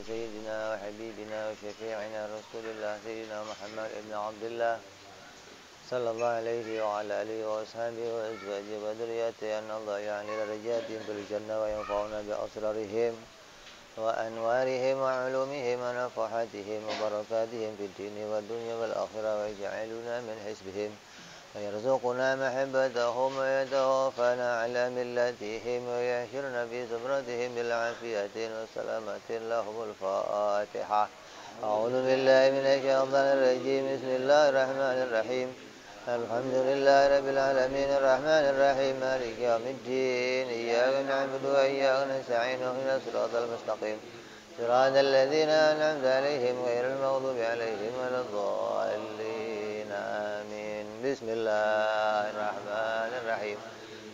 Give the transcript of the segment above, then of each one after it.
سيدنا وحبيبنا وشفيعنا رسول الله سيدنا محمد بن عبد الله صلى الله عليه وعلى آله وأصحابه وأزواجه وذريته أن الله يعني درجاتهم في الجنة وينفعنا بأسرارهم وأنوارهم وعلومهم ونفحاتهم وبركاتهم في الدين والدنيا والآخرة ويجعلنا من حزبهم ويرزقنا محبتهم ويتوفانا على ملتهم ويحشرنا في زمرتهم بالعافية والسلامة لهم الفاتحة. أعوذ بالله من الشيطان الرجيم. بسم الله الرحمن الرحيم. الحمد لله رب العالمين الرحمن الرحيم مالك يوم الدين إياك نعبد وإياك نستعين اهدنا الصراط المستقيم صراط الذين أنعمت عليهم غير المغضوب عليهم ولا الضالين آمين. بسم الله الرحمن الرحيم.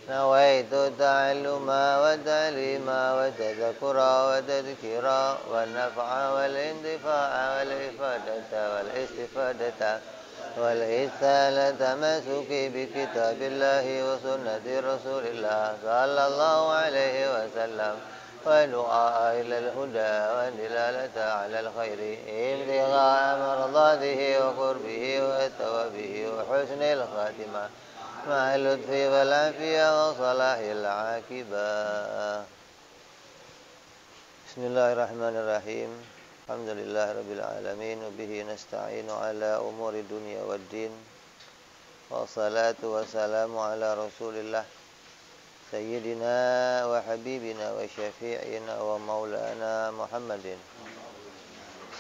نويت التعلم والتعليم والتذكر والتذكير والنفع والانتفاع والإفادة والاستفادة والإسالة مسكي بكتاب الله وسنة رسول الله صلى الله عليه وسلم ودعاء إلى الهدى والدلالة على الخير ابتغاء مرضاته وقربه وثوابه وحسن الخاتمة مع اللطف والعافية وصلاح العاقبة. بسم الله الرحمن الرحيم. Alhamdulillahirabbil alamin wa bihi nasta'inu ala umuri dunya waddin. Wassalatu wassalamu ala Rasulillah sayyidina wa habibina wa syafi'ina wa maulana Muhammadin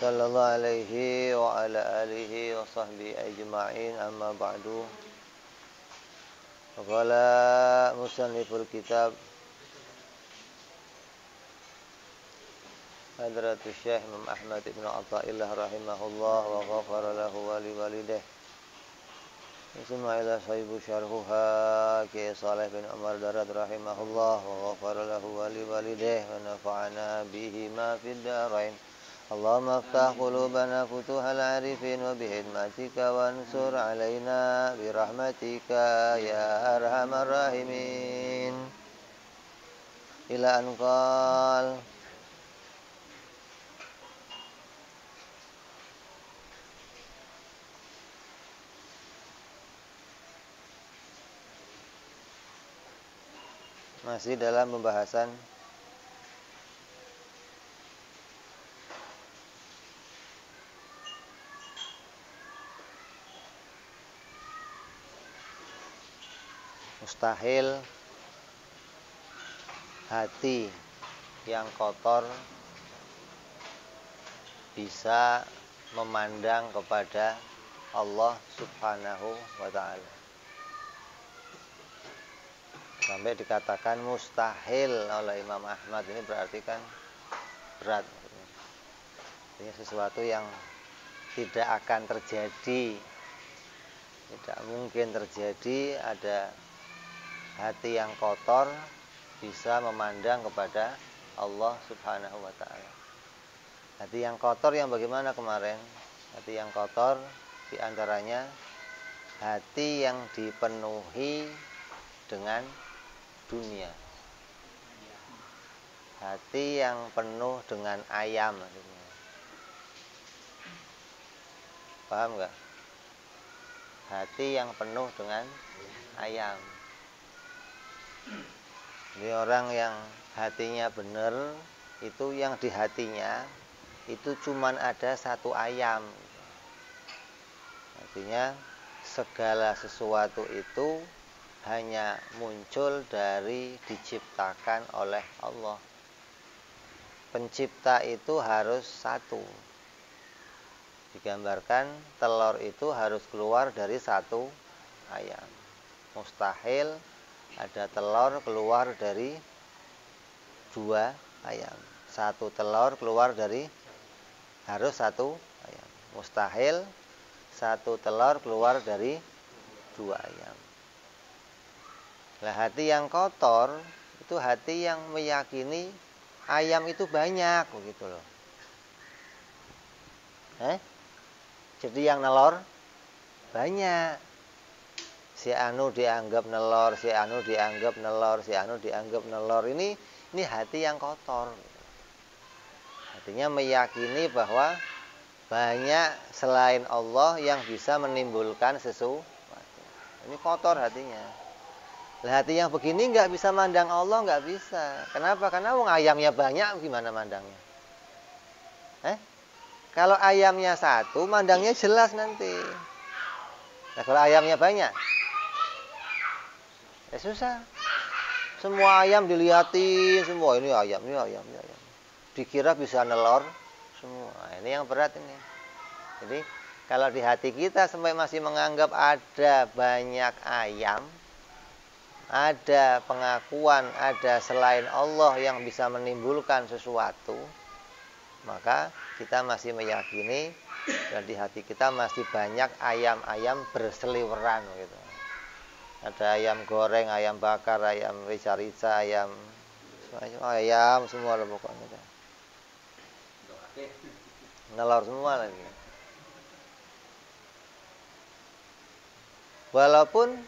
sallallahu alaihi wa ala alihi wa sahbihi ajma'in. Amma ba'du. Qala musanniful kitab Hadratus Syekh Imam Ahmad Ibn Atha'illah rahimahullah wa ghafara lahu wa liwalidih. Ismaila sahibu syarhuha Ki Saleh bin Umar Darad rahimahullah wa ghafara lahu wa liwalidih wa nafa'ana bihi ma fid darain. Allahumma aftah qulubana futuhal arifin wa bihidmatika wansur alaina birahmatika ya arhamar rahimin. Ila anqal masih dalam pembahasan mustahil hati yang kotor bisa memandang kepada Allah Subhanahu wa ta'ala. Sampai dikatakan mustahil oleh Imam Ahmad, ini berarti kan berat. Ini sesuatu yang tidak akan terjadi, tidak mungkin terjadi ada hati yang kotor bisa memandang kepada Allah Subhanahu wa ta'ala. Hati yang kotor yang bagaimana kemarin? Hati yang kotor diantaranya hati yang dipenuhi dengan dunia, hati yang penuh dengan ayam. Paham nggak? Hati yang penuh dengan ayam. Ini orang yang hatinya benar, itu yang di hatinya itu cuman ada satu ayam. Artinya segala sesuatu itu hanya muncul dari diciptakan oleh Allah. Pencipta itu harus satu. Digambarkan telur itu harus keluar dari satu ayam. Mustahil ada telur keluar dari dua ayam. Satu telur keluar dari harus satu ayam. Mustahil satu telur keluar dari dua ayam. Nah, hati yang kotor itu hati yang meyakini ayam itu banyak, begitu loh. Jadi yang nelor banyak. Si anu dianggap nelor, si anu dianggap nelor, si anu dianggap nelor. Ini hati yang kotor. Artinya meyakini bahwa banyak selain Allah yang bisa menimbulkan sesuatu. Ini kotor hatinya. Lah hati yang begini nggak bisa mandang Allah, nggak bisa. Kenapa? Karena wong ayamnya banyak, gimana mandangnya? Kalau ayamnya satu, mandangnya jelas nanti. Nah, kalau ayamnya banyak, ya susah. Semua ayam dilihatin, semua ini ayam, ini ayam, ini ayam. Dikira bisa nelor semua. Ini yang berat ini. Jadi kalau di hati kita sampai masih menganggap ada banyak ayam, ada pengakuan, ada selain Allah yang bisa menimbulkan sesuatu, maka kita masih meyakini dan di hati kita masih banyak ayam-ayam berseliweran gitu. Ada ayam goreng, ayam bakar, ayam rica-rica, ayam semua lah pokoknya. Nelor semua lagi. Walaupun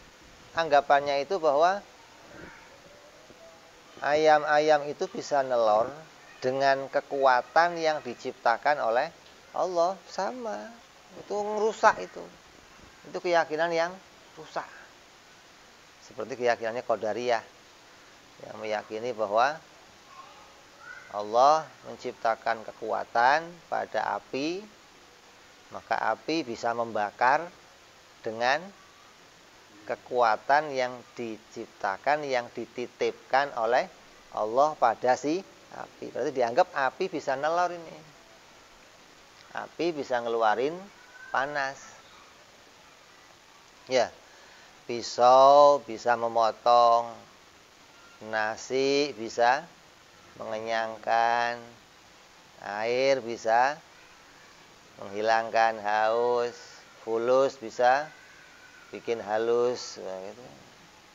anggapannya itu bahwa ayam-ayam itu bisa nelor dengan kekuatan yang diciptakan oleh Allah, sama. Itu ngerusak itu. Itu keyakinan yang rusak. Seperti keyakinannya Qadariyah yang meyakini bahwa Allah menciptakan kekuatan pada api, maka api bisa membakar dengan kekuatan yang diciptakan, yang dititipkan oleh Allah pada si api. Berarti dianggap api bisa nelor ini. Api bisa ngeluarin panas. Ya. Pisau bisa memotong, nasi bisa mengenyangkan, air bisa menghilangkan haus, fulus bisa bikin halus, gitu.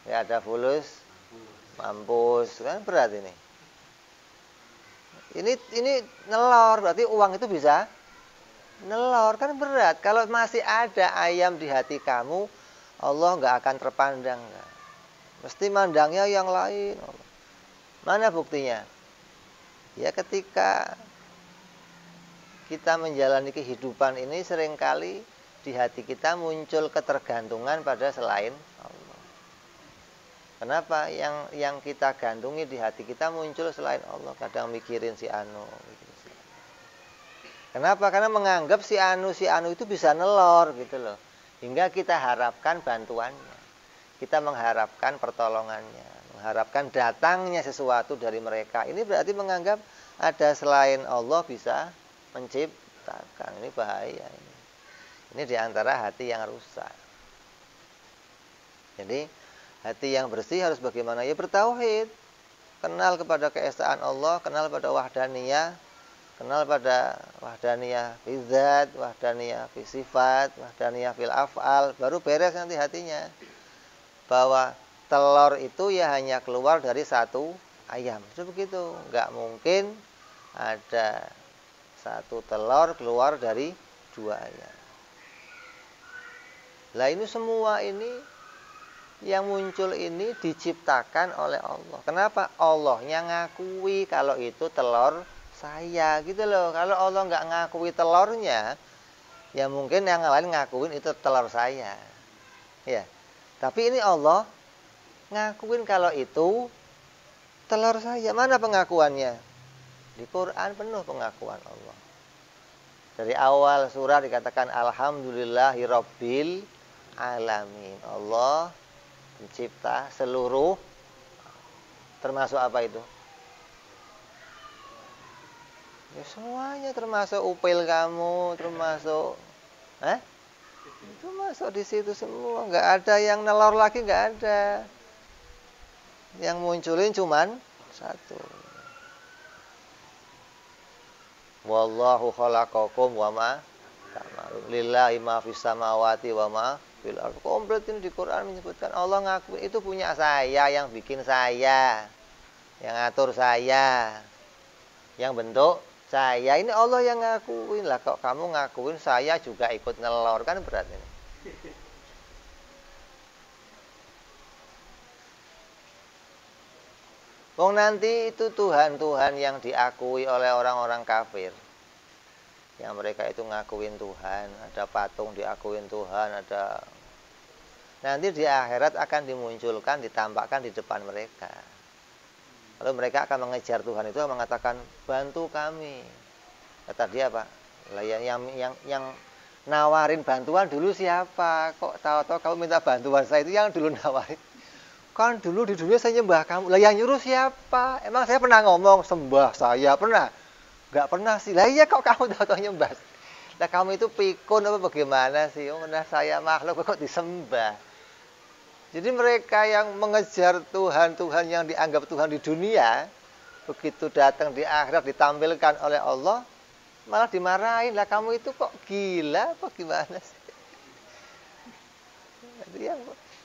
Ya ada fulus, mampus, kan berat ini. Ini nelor, berarti uang itu bisa nelor, kan berat. Kalau masih ada ayam di hati kamu, Allah nggak akan terpandang, nggak. Mesti mandangnya yang lain. Mana buktinya? Ya ketika kita menjalani kehidupan ini seringkali di hati kita muncul ketergantungan pada selain Allah. Kenapa? Yang kita gantungi di hati kita muncul selain Allah. Kadang mikirin si Anu. Kenapa? Karena menganggap si Anu itu bisa nelor gitu loh. Hingga kita harapkan bantuannya. Kita mengharapkan pertolongannya. Mengharapkan datangnya sesuatu dari mereka. Ini berarti menganggap ada selain Allah bisa menciptakan. Ini bahaya. Ini diantara hati yang rusak. Jadi hati yang bersih harus bagaimana? Ya bertauhid. Kenal kepada keesaan Allah. Kenal pada wahdaniyah. Kenal pada wahdaniyah fi dzat, wahdaniyah fi sifat, wahdaniyah fil af'al, baru beres nanti hatinya. Bahwa telur itu ya hanya keluar dari satu ayam. Itu begitu. Enggak mungkin ada satu telur keluar dari dua ayam. Lah ini semua ini yang muncul ini diciptakan oleh Allah. Kenapa? Allahnya ngakui kalau itu telur saya gitu loh. Kalau Allah nggak ngakui telurnya, ya mungkin yang lain ngakuin itu telur saya. Ya. Tapi ini Allah ngakuin kalau itu telur saya. Mana pengakuannya? Di Quran penuh pengakuan Allah. Dari awal surah dikatakan alhamdulillahirabbil alamin. Allah pencipta seluruh, termasuk apa itu? Ya semuanya, termasuk upil kamu, termasuk itu masuk di situ semua. Nggak ada yang nelor lagi, nggak ada. Yang munculin cuman satu. Wallahu khalaqakum wa ma ta'malun. Lillahi ma fis samawati wa ma fil ardh. Komplit ini di Quran menyebutkan Allah ngaku itu punya saya, yang bikin saya, yang ngatur saya, yang bentuk saya. Ini Allah yang ngakuin lah. Kok kamu ngakuin saya juga ikut nelor, kan berat ini. Wong nanti itu Tuhan-Tuhan yang diakui oleh orang-orang kafir. Yang mereka itu ngakuin Tuhan, ada patung diakuin Tuhan, ada. Nanti di akhirat akan dimunculkan, ditampakkan di depan mereka. Lalu mereka akan mengejar Tuhan itu mengatakan, bantu kami. Kata dia apa? Lah yang nawarin bantuan dulu siapa? Kok tahu-tahu kamu minta bantuan saya, itu yang dulu nawarin. Kan dulu di dunia saya nyembah kamu. Lah yang nyuruh siapa? Emang saya pernah ngomong sembah saya? Pernah? Gak pernah sih. Lah iya kok kamu tahu-tahu nyembah? Lah kamu itu pikun apa bagaimana sih? Oh, nah saya makhluk kok disembah. Jadi mereka yang mengejar Tuhan-Tuhan yang dianggap Tuhan di dunia, begitu datang di akhirat ditampilkan oleh Allah, malah dimarahin. Lah kamu itu kok gila apa gimana sih? Jadi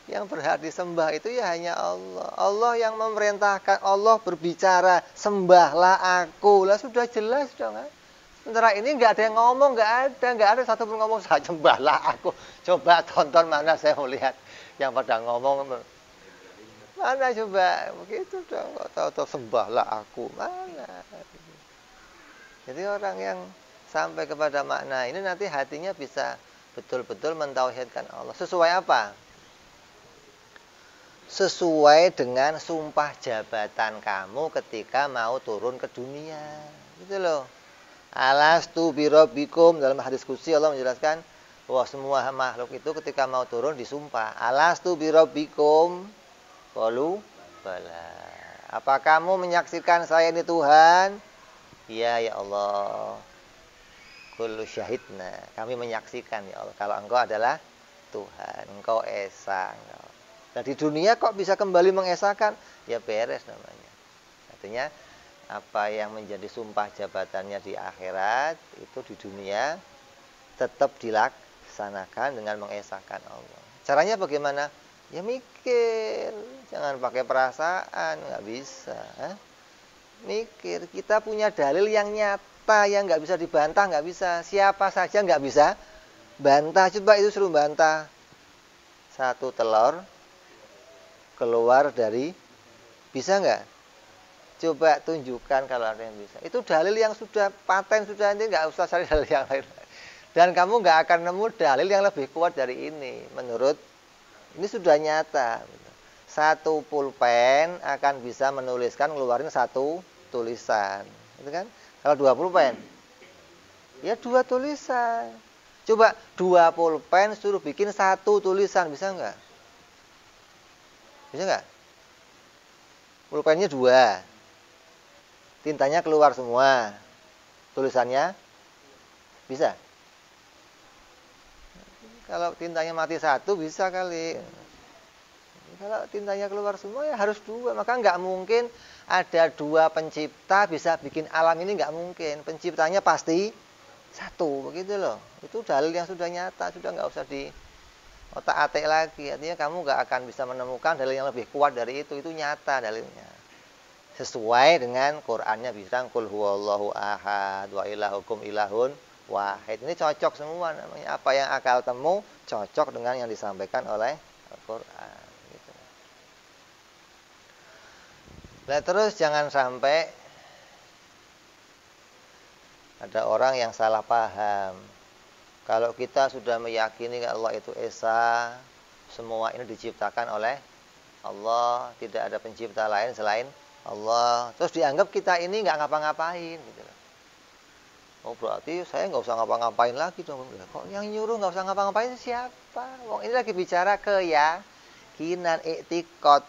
yang berhak disembah itu ya hanya Allah. Allah yang memerintahkan, Allah berbicara, sembahlah aku. Lah sudah jelas dong kan? Sementara ini nggak ada yang ngomong, nggak ada satu pun ngomong, saya sembahlah aku. Coba tonton mana saya mau lihat yang pada ngomong. Mana coba begitu dong, kok tahu-tahu sembahlah aku. Mana? Jadi orang yang sampai kepada makna ini nanti hatinya bisa betul-betul mentauhidkan Allah. Sesuai apa? Sesuai dengan sumpah jabatan kamu ketika mau turun ke dunia. Gitu loh. Alastu birabbikum, dalam hadis qudsi Allah menjelaskan bahwa semua makhluk itu ketika mau turun disumpah. Alastu birabbikum? Qalu bala. Apa kamu menyaksikan saya ini Tuhan? Iya ya Allah. Kullu syahidna. Kami menyaksikan ya Allah kalau Engkau adalah Tuhan, Engkau esa. Nah di dunia kok bisa kembali mengesahkan? Ya beres namanya. Artinya apa yang menjadi sumpah jabatannya di akhirat itu di dunia tetap dilaksanakan dengan mengesahkan Allah. Caranya bagaimana? Ya mikir, jangan pakai perasaan, nggak bisa. Mikir, kita punya dalil yang nyata, yang nggak bisa dibantah, nggak bisa. Siapa saja nggak bisa bantah. Coba itu suruh bantah. Satu telur keluar dari, bisa nggak? Coba tunjukkan kalau ada yang bisa. Itu dalil yang sudah paten, sudah, nanti nggak usah cari dalil yang lain. Dan kamu nggak akan nemu dalil yang lebih kuat dari ini. Menurut, ini sudah nyata. Satu pulpen akan bisa menuliskan, ngeluarin satu tulisan. Itu kan? Kalau 2 pulpen, ya 2 tulisan. Coba 2 pulpen suruh bikin 1 tulisan, bisa nggak? Bisa nggak? Pulpennya 2, tintanya keluar semua, tulisannya bisa. Kalau tintanya mati 1 bisa kali. Kalau tintanya keluar semua ya harus 2. Maka nggak mungkin ada 2 pencipta bisa bikin alam ini, nggak mungkin. Penciptanya pasti 1, begitu loh. Itu dalil yang sudah nyata, sudah nggak usah di otak-atik lagi. Artinya kamu nggak akan bisa menemukan dalil yang lebih kuat dari itu nyata dalilnya. Sesuai dengan Qur'annya bilang qul huwallahu ahad wa ilahukum ilahun wahid. Ini cocok semua namanya. Apa yang akal temu cocok dengan yang disampaikan oleh Al-Qur'an gitu. Nah, terus jangan sampai ada orang yang salah paham. Kalau kita sudah meyakini Allah itu esa, semua ini diciptakan oleh Allah, tidak ada pencipta lain selain Allah. Terus dianggap kita ini nggak ngapa-ngapain gitu. Oh berarti saya nggak usah ngapa-ngapain lagi dong. Kok yang nyuruh nggak usah ngapa-ngapain siapa? Wong ini lagi bicara keyakinan, i'tiqad,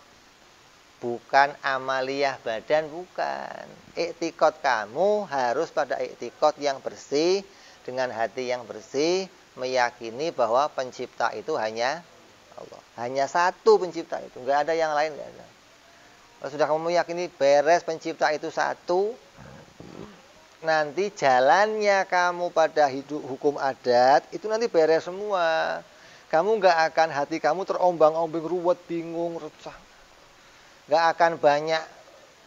bukan amaliyah badan, bukan. I'tiqad kamu harus pada i'tiqad yang bersih, dengan hati yang bersih, meyakini bahwa pencipta itu hanya Allah. Hanya 1 pencipta itu, nggak ada yang lain, nggak ada. Kalau sudah kamu meyakini beres pencipta itu 1, nanti jalannya kamu pada hidup hukum adat itu nanti beres semua. Kamu nggak akan, hati kamu terombang-ambing, ruwet, bingung, resah. Nggak akan banyak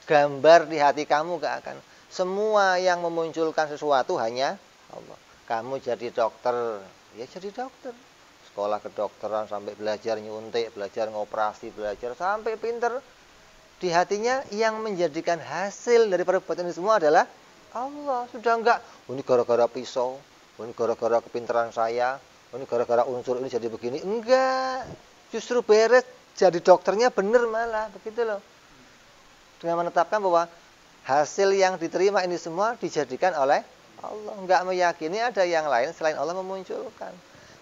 gambar di hati kamu, nggak akan. Semua yang memunculkan sesuatu hanya Allah. Kamu jadi dokter, ya jadi dokter. Sekolah kedokteran sampai belajar nyuntik, belajar ngoperasi, belajar sampai pinter. Di hatinya yang menjadikan hasil dari perbuatan ini semua adalah Allah. Sudah enggak, ini gara-gara pisau, ini gara-gara kepintaran saya, ini gara-gara unsur ini jadi begini. Enggak. Justru beres, jadi dokternya benar malah, begitu loh. Dengan menetapkan bahwa hasil yang diterima ini semua dijadikan oleh Allah. Enggak meyakini ada yang lain selain Allah memunculkan.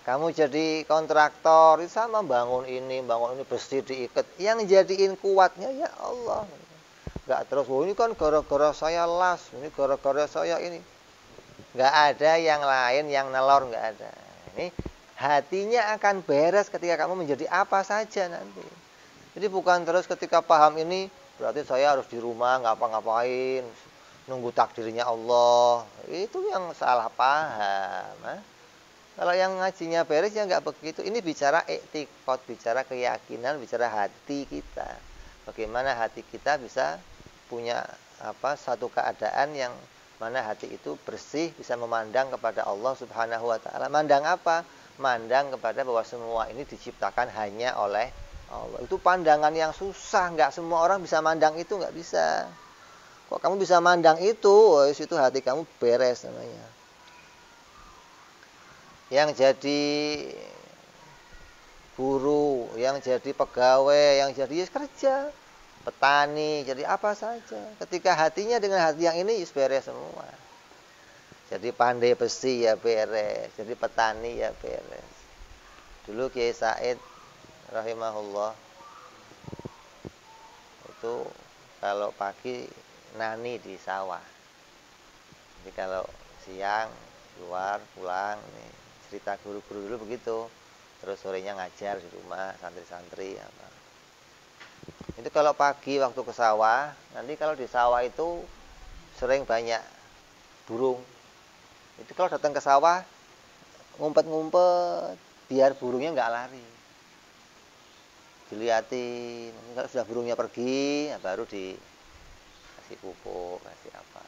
Kamu jadi kontraktor, sama bangun ini besi diikat. Yang jadiin kuatnya ya Allah. Enggak terus, oh ini kan gara-gara saya las, ini gara-gara saya ini. Enggak ada yang lain yang nelor, enggak ada. Ini hatinya akan beres ketika kamu menjadi apa saja nanti. Jadi bukan terus ketika paham ini, berarti saya harus di rumah ngapa-ngapain, nunggu takdirnya Allah. Itu yang salah paham. Kalau yang ngajinya beres ya nggak begitu. Ini bicara etikot, bicara keyakinan, bicara hati kita. Bagaimana hati kita bisa punya satu keadaan yang mana hati itu bersih, bisa memandang kepada Allah Subhanahu wa taala. Mandang apa? Mandang kepada bahwa semua ini diciptakan hanya oleh Allah. Itu pandangan yang susah, nggak semua orang bisa mandang itu, nggak bisa. Kok kamu bisa mandang itu? Oh, itu hati kamu beres namanya. Yang jadi guru, yang jadi pegawai, yang jadi kerja, petani, jadi apa saja. Ketika hatinya dengan hati yang ini beres semua. Jadi pandai besi ya beres, jadi petani ya beres. Dulu Kiai Said rahimahullah itu kalau pagi nani di sawah. Jadi kalau siang keluar pulang nih. Cerita guru-guru dulu begitu. Terus sorenya ngajar di rumah santri-santri apa. Itu kalau pagi waktu ke sawah, nanti kalau di sawah itu sering banyak burung. Itu kalau datang ke sawah ngumpet-ngumpet biar burungnya nggak lari. Dilihatin. Kalau sudah burungnya pergi, ya baru dikasih pupuk, kasih apa.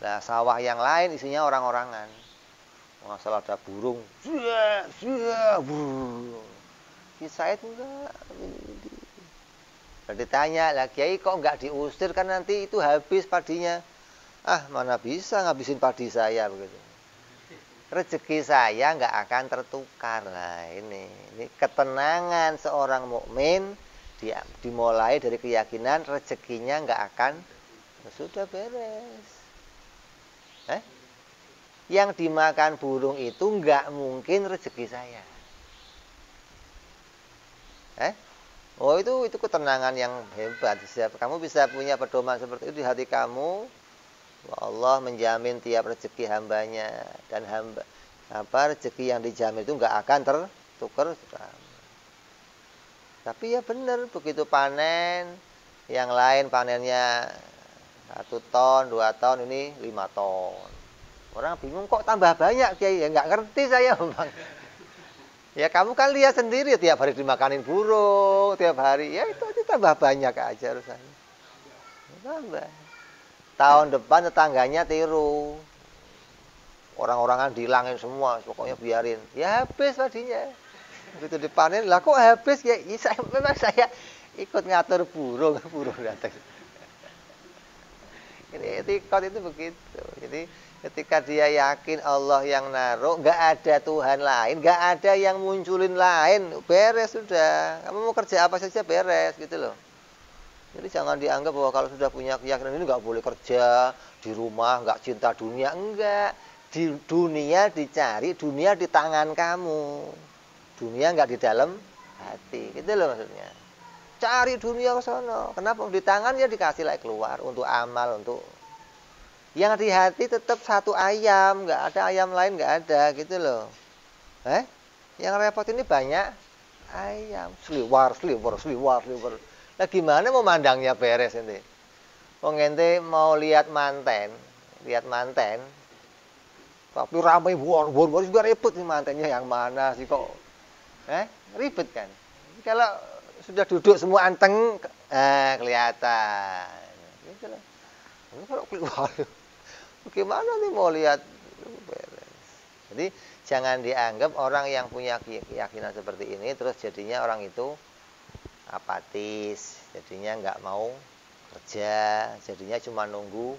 Nah, sawah yang lain isinya orang-orangan. Masalah ada burung, Kisah itu enggak. Kalau ditanya, lah Kiai kok enggak diusir, kan nanti itu habis padinya. Ah, mana bisa ngabisin padi saya begitu. Rezeki saya enggak akan tertukar lah ini. Ini ketenangan seorang mukmin dimulai dari keyakinan rezekinya enggak akan sudah beres. Yang dimakan burung itu nggak mungkin rezeki saya. Oh itu ketenangan yang hebat. Kamu bisa punya pedoman seperti itu di hati kamu. Allah menjamin tiap rezeki hambanya, dan rezeki yang dijamin itu nggak akan tertukar. Tapi ya benar, begitu panen, yang lain panennya 1 ton, 2 ton, ini 5 ton. Orang bingung kok tambah banyak Kiai, ya nggak ngerti saya Bang. Ya kamu kan lihat sendiri tiap hari dimakanin burung, tiap hari ya itu aja tambah banyak aja urusannya. Tambah. Tahun depan tetangganya tiru. Orang-orangan dihilangin semua, pokoknya biarin. Ya habis padinya. Begitu dipanen, lah kok habis ya? Memang saya ikut ngatur burung datang. Ini etikot itu begitu. Jadi ketika dia yakin Allah yang naruh, nggak ada Tuhan lain, nggak ada yang munculin lain, beres sudah. Kamu mau kerja apa saja beres gitu loh. Jadi jangan dianggap bahwa kalau sudah punya keyakinan ini nggak boleh kerja di rumah, nggak cinta dunia, enggak. Di dunia dicari, dunia di tangan kamu. Dunia nggak di dalam hati, gitu loh maksudnya. Cari dunia ke sana. Kenapa? Di tangan ya dikasih lagi keluar untuk amal, untuk yang di hati tetap satu ayam, nggak ada ayam lain, nggak ada gitu loh. Yang repot ini banyak ayam, seliwar. Nah gimana mau mandangnya beres ente? Wong ente mau lihat manten, tapi ramai buar juga ribet nih mantennya yang mana sih kok? Ribet kan? Kalau sudah duduk semua anteng, kelihatan. Gitu loh. Ini kalau keluar. Bagaimana nih mau lihat beres. Jadi jangan dianggap orang yang punya keyakinan seperti ini terus jadinya orang itu apatis, jadinya nggak mau kerja, jadinya cuma nunggu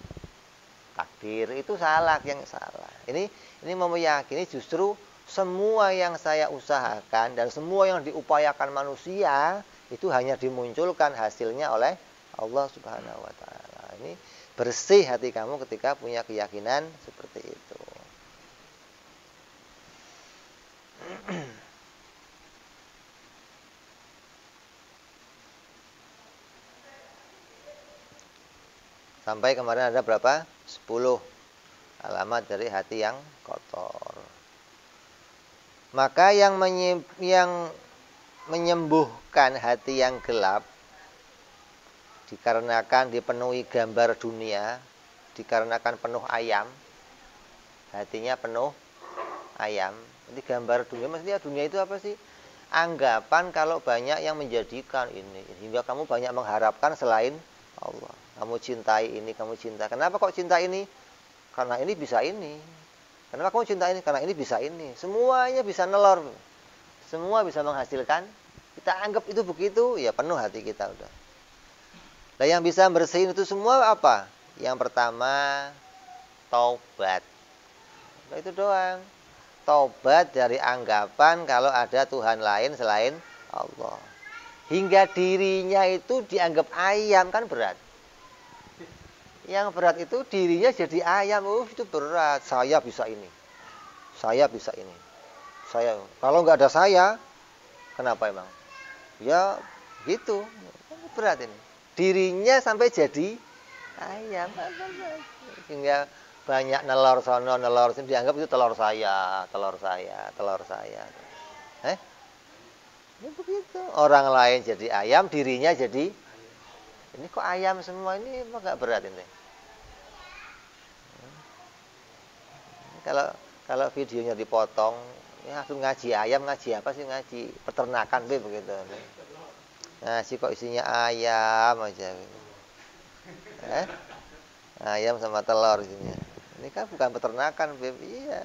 takdir. Itu salah, yang salah. Ini meyakini justru semua yang saya usahakan dan semua yang diupayakan manusia itu hanya dimunculkan hasilnya oleh Allah Subhanahu wa taala. Ini bersih hati kamu ketika punya keyakinan seperti itu. Sampai kemarin ada berapa? 10 alamat dari hati yang kotor. Maka yang menyembuhkan hati yang gelap dikarenakan dipenuhi gambar dunia, dikarenakan penuh ayam, hatinya penuh ayam. Jadi gambar dunia, maksudnya dunia itu apa sih? Anggapan kalau banyak yang menjadikan ini, hingga kamu banyak mengharapkan selain Allah. Kamu cintai ini, kamu cinta. Kenapa kok cinta ini? Karena ini bisa ini. Kenapa kamu cinta ini? Karena ini bisa ini. Semuanya bisa nelor. Semua bisa menghasilkan. Kita anggap itu begitu, ya penuh hati kita udah. Nah, yang bisa bersihin itu semua apa? Yang pertama, taubat. Nah, itu doang. Taubat dari anggapan kalau ada Tuhan lain selain Allah. Hingga dirinya itu dianggap ayam, kan berat. Yang berat itu dirinya jadi ayam. Itu berat. Saya bisa ini. Saya bisa ini. Saya. Kalau nggak ada saya, kenapa emang? Ya gitu. Berat ini. Dirinya sampai jadi ayam. Hingga banyak nelor sono, nelor sini, dianggap itu telur saya, telur saya, telur saya. Ini begitu. Orang lain jadi ayam, dirinya jadi, ini kok ayam semua, ini emang nggak berat ini. Kalau videonya dipotong, ya aku ngaji ayam, ngaji apa sih, ngaji peternakan begitu. Ngaji kok isinya ayam aja. Ayam sama telur isinya. Ini kan bukan peternakan, iya.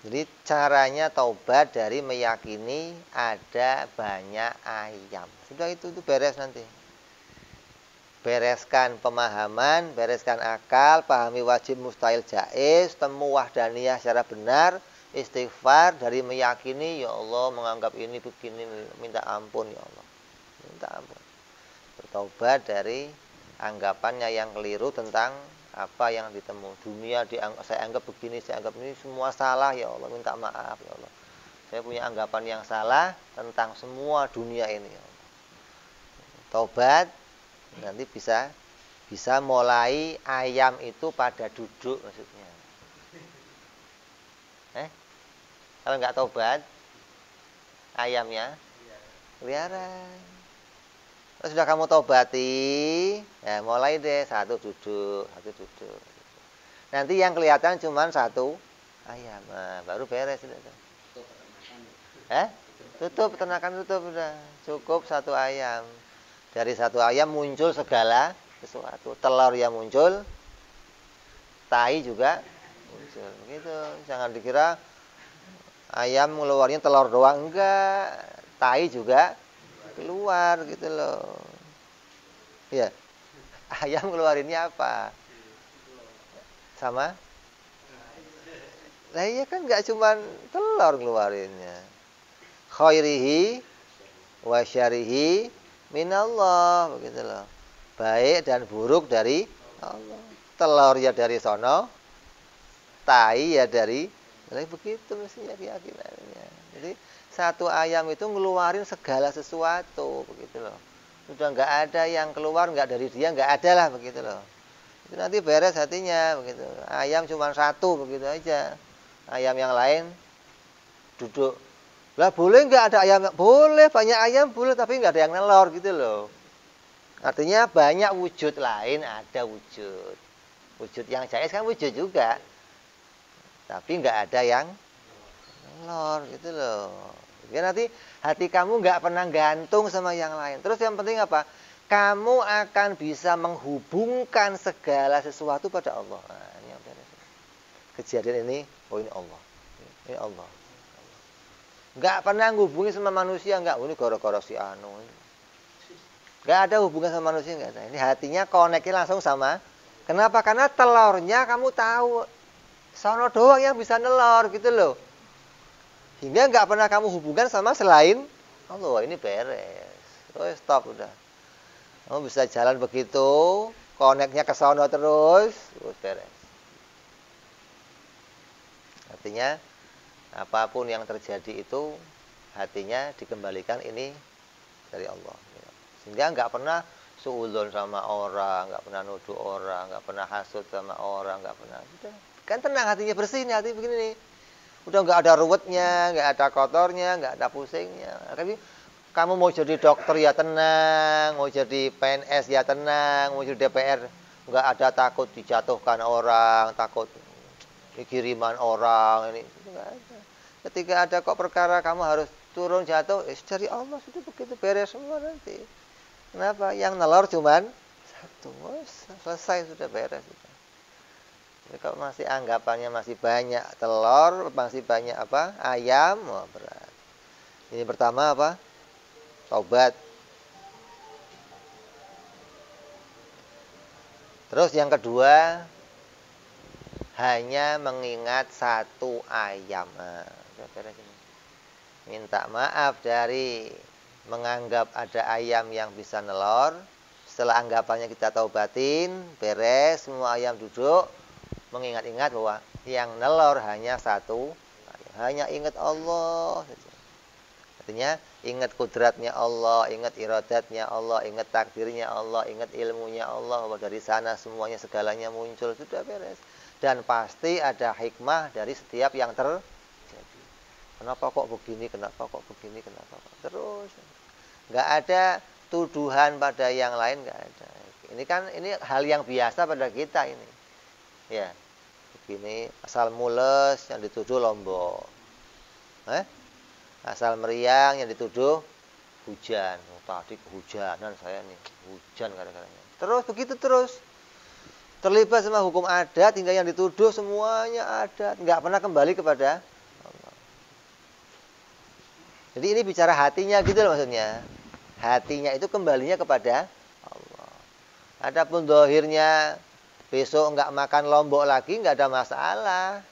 Jadi caranya taubat dari meyakini ada banyak ayam. Sudah itu beres nanti. Bereskan pemahaman, bereskan akal, pahami wajib mustahil jaiz, temu wahdaniyah secara benar, istighfar dari meyakini, ya Allah menganggap ini begini, minta ampun ya Allah. Minta ampun. Bertaubat dari anggapannya yang keliru tentang apa yang ditemu. Dunia saya anggap begini, saya anggap ini, semua salah ya Allah, minta maaf ya Allah. Saya punya anggapan yang salah tentang semua dunia ini ya Allah. Taubat, nanti bisa mulai ayam itu pada duduk maksudnya. Kalau nggak taubat, ayamnya keliaran. Kalau sudah kamu taubati, ya mulai deh satu duduk. Nanti yang kelihatan cuma satu ayam, nah, baru beres sudah. Tutup peternakan, tutup udah. Cukup satu ayam. Dari satu ayam muncul segala sesuatu. Telur yang muncul, tai juga muncul. Begitu. Jangan dikira ayam ngeluarnya telur doang, enggak. Tai juga keluar gitu loh. Ya. Ayam ngeluarinnya apa? Sama? Lah iya kan enggak cuma telur ngeluarinnya. Khairihi wa syarihi minallah, begitu loh. Baik dan buruk dari Allah. Telur ya dari sono, tai ya dari begitu mestinya keyakinannya. Jadi satu ayam itu ngeluarin segala sesuatu, begitu loh. Sudah nggak ada yang keluar nggak dari dia, nggak ada lah, begitu loh. Itu nanti beres hatinya, begitu. Ayam cuma satu, begitu aja. Ayam yang lain duduk. Lah boleh nggak ada ayam? Boleh, banyak ayam boleh, tapi nggak ada yang nelor gitu loh. Artinya banyak wujud lain, ada wujud. Wujud yang jaiz kan wujud juga. Tapi nggak ada yang nelor gitu loh. Jadi nanti hati kamu nggak pernah gantung sama yang lain. Terus yang penting apa? Kamu akan bisa menghubungkan segala sesuatu pada Allah. Nah, ini yang beres. Kejadian ini, oh ini Allah. Ini Allah. Nggak pernah hubungi sama manusia, nggak. Ini gara-gara si anu. Nggak ada hubungan sama manusia, nggak ada. Ini hatinya koneknya langsung sama. Kenapa? Karena telurnya kamu tahu. Sono doang yang bisa nelor gitu loh. Hingga nggak pernah kamu hubungkan sama selain Allah. Ini beres. Oh, stop udah. Kamu bisa jalan begitu, koneknya ke sono terus beres. Artinya apapun yang terjadi itu hatinya dikembalikan ini dari Allah. Sehingga nggak pernah suudzon sama orang, nggak pernah nuduh orang, nggak pernah hasut sama orang, nggak pernah. Udah. Kan tenang hatinya, bersih nih hati begini nih. Udah nggak ada ruwetnya, nggak ada kotornya, nggak ada pusingnya. Tapi kamu mau jadi dokter ya tenang, mau jadi PNS ya tenang, mau jadi DPR nggak ada takut dijatuhkan orang, takut kiriman orang ini. Nggak ada. Ketika ada kok perkara kamu harus turun jatuh, dari Allah sudah begitu beres semua nanti. Kenapa? Yang nelor cuman satu, selesai sudah beres. Jadi kalau masih anggapannya masih banyak telur, masih banyak apa? Ayam, oh berat. Ini pertama apa? Taubat. Terus yang kedua, hanya mengingat satu ayam. Nah, minta maaf dari menganggap ada ayam yang bisa nelor. Setelah anggapannya kita taubatin, beres, semua ayam duduk, mengingat-ingat bahwa yang nelor hanya satu, hanya ingat Allah. Artinya ingat kudratnya Allah, ingat iradatnya Allah, ingat takdirnya Allah, ingat ilmunya Allah, bahwa dari sana semuanya segalanya muncul, sudah beres. Dan pasti ada hikmah dari setiap yang terjadi. Kenapa kok begini, kenapa kok begini, kenapa kok terus. Nggak ada tuduhan pada yang lain, nggak ada. Ini kan ini hal yang biasa pada kita ini. Ya, begini asal mules yang dituduh lombok. Asal meriang yang dituduh hujan. Oh, tadi kehujanan saya nih, hujan kadang-kadang. Terus begitu terus. Terlibat sama hukum adat hingga yang dituduh semuanya adat, nggak pernah kembali kepada Allah. Jadi ini bicara hatinya gitu loh maksudnya. Hatinya itu kembalinya kepada Allah. Adapun zahirnya besok nggak makan lombok lagi nggak ada masalah.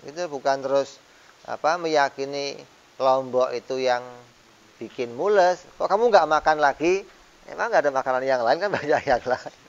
Itu bukan terus meyakini lombok itu yang bikin mules. Kok kamu nggak makan lagi? Emang nggak ada makanan yang lain kan banyak yang lain.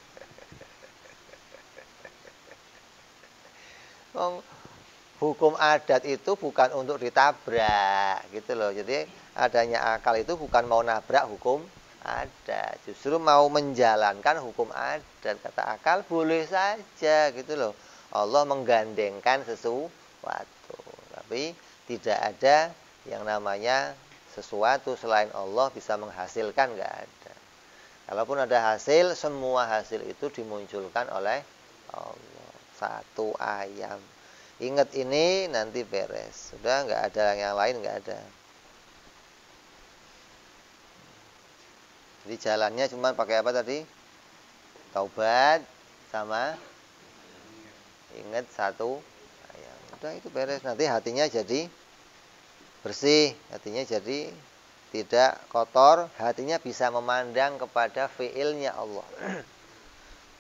Hukum adat itu bukan untuk ditabrak gitu loh. Jadi adanya akal itu bukan mau nabrak hukum adat, justru mau menjalankan hukum adat. Kata akal boleh saja gitu loh. Allah menggandengkan sesuatu, tapi tidak ada yang namanya sesuatu selain Allah bisa menghasilkan, nggak ada. Kalaupun ada hasil, semua hasil itu dimunculkan oleh Allah. Satu ayam. Ingat ini nanti beres. Sudah nggak ada yang lain, nggak ada. Jadi jalannya cuma pakai apa tadi? Taubat sama ingat satu ayam. Udah itu beres. Nanti hatinya jadi bersih, hatinya jadi tidak kotor, hatinya bisa memandang kepada fiilnya Allah.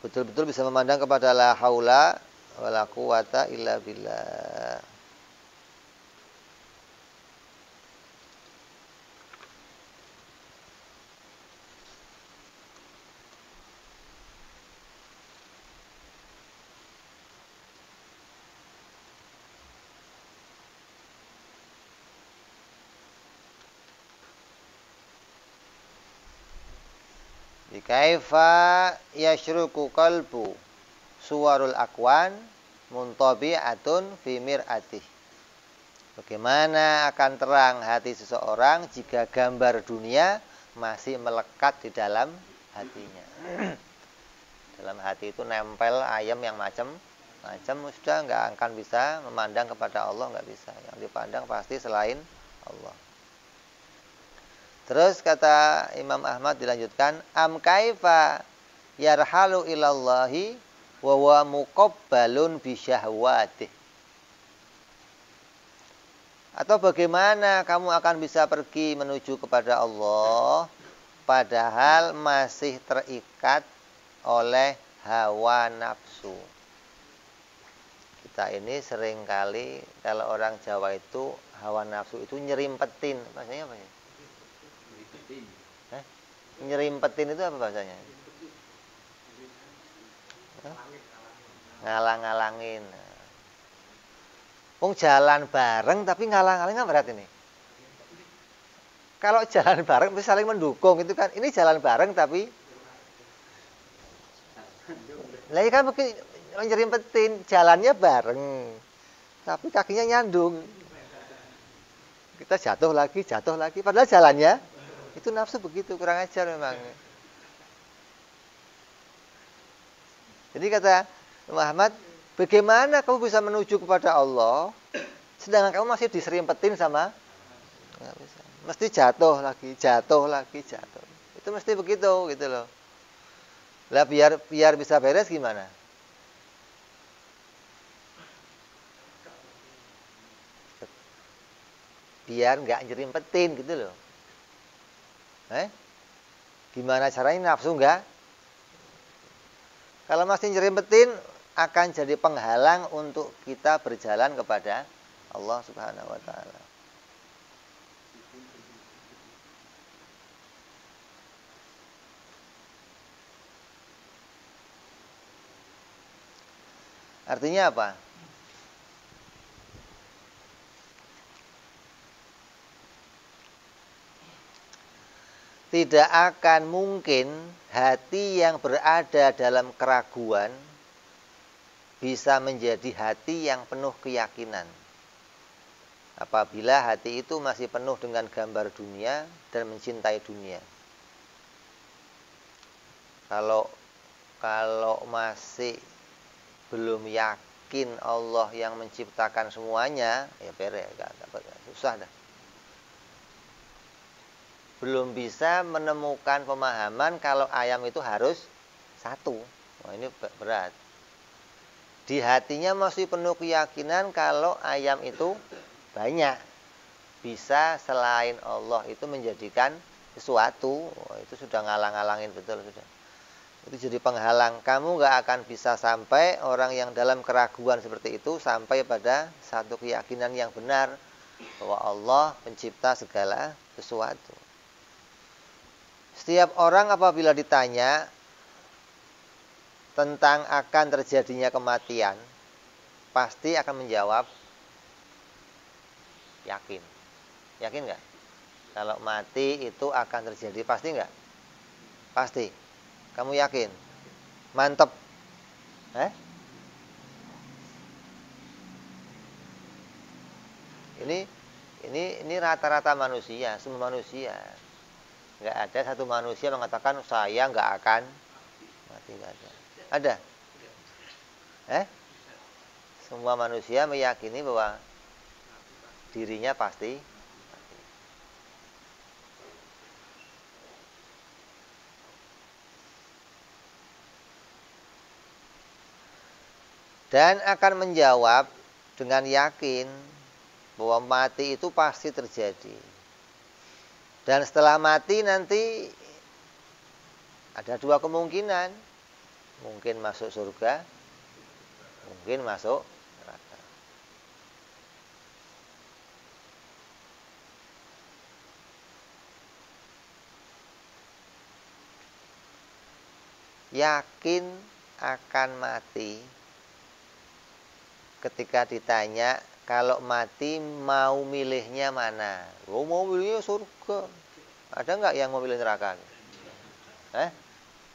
Betul-betul bisa memandang kepada la haula wala quwata illa billah. Kaifa yashruku qalbu suwarul akwan muntabi'atun fi mir'atih. Bagaimana akan terang hati seseorang jika gambar dunia masih melekat di dalam hatinya. Dalam hati itu nempel ayam yang macam-macam, sudah nggak akan bisa memandang kepada Allah, nggak bisa. Yang dipandang pasti selain Allah. Terus kata Imam Ahmad dilanjutkan, am kaifa yarhalu ilallahi wa huwa muqabbalun bi syahwatih. Atau bagaimana kamu akan bisa pergi menuju kepada Allah padahal masih terikat oleh hawa nafsu. Kita ini seringkali kalau orang Jawa itu hawa nafsu itu nyerimpetin. Bahasanya apa ya? Nyerimpetin itu apa bahasanya? Ngalang-ngalangin. Wong jalan bareng tapi ngalang-ngalangin apa berat ini? Kalau jalan bareng bisa saling mendukung itu kan. Ini jalan bareng tapi lah kan mungkin nyerimpetin, jalannya bareng. Tapi kakinya nyandung. Kita jatuh lagi, padahal jalannya itu nafsu begitu, kurang ajar memang. Jadi kata Muhammad, bagaimana kamu bisa menuju kepada Allah sedangkan kamu masih diserimpetin sama nggak bisa. Mesti jatuh lagi. Itu mesti begitu gitu loh. Lah biar bisa beres gimana? Biar nggak nyerimpetin gitu loh. Gimana caranya nafsu nggak? Kalau masih nyerimpetin akan jadi penghalang untuk kita berjalan kepada Allah Subhanahu wa taala. Artinya apa? Tidak akan mungkin hati yang berada dalam keraguan bisa menjadi hati yang penuh keyakinan. Apabila hati itu masih penuh dengan gambar dunia dan mencintai dunia. Kalau masih belum yakin Allah yang menciptakan semuanya, ya beres, susah dah. Belum bisa menemukan pemahaman kalau ayam itu harus satu. Wah, ini berat. Di hatinya masih penuh keyakinan kalau ayam itu banyak. Bisa selain Allah itu menjadikan sesuatu. Wah, itu sudah ngalang-ngalangin betul sudah. Itu jadi penghalang. Kamu gak akan bisa sampai orang yang dalam keraguan seperti itu sampai pada satu keyakinan yang benar bahwa Allah pencipta segala sesuatu. Setiap orang apabila ditanya tentang akan terjadinya kematian, pasti akan menjawab yakin. Yakin nggak? Kalau mati itu akan terjadi, pasti nggak? Pasti. Kamu yakin? Mantep. Ini rata-rata manusia, semua manusia. Nggak ada satu manusia mengatakan saya nggak akan mati, nggak ada. Ada? Semua manusia meyakini bahwa dirinya pasti mati. Dan akan menjawab dengan yakin bahwa mati itu pasti terjadi. Dan setelah mati nanti ada dua kemungkinan. Mungkin masuk surga, mungkin masuk neraka. Yakin akan mati ketika ditanya, kalau mati mau milihnya mana? Mau milihnya surga. Ada nggak yang mau milih neraka?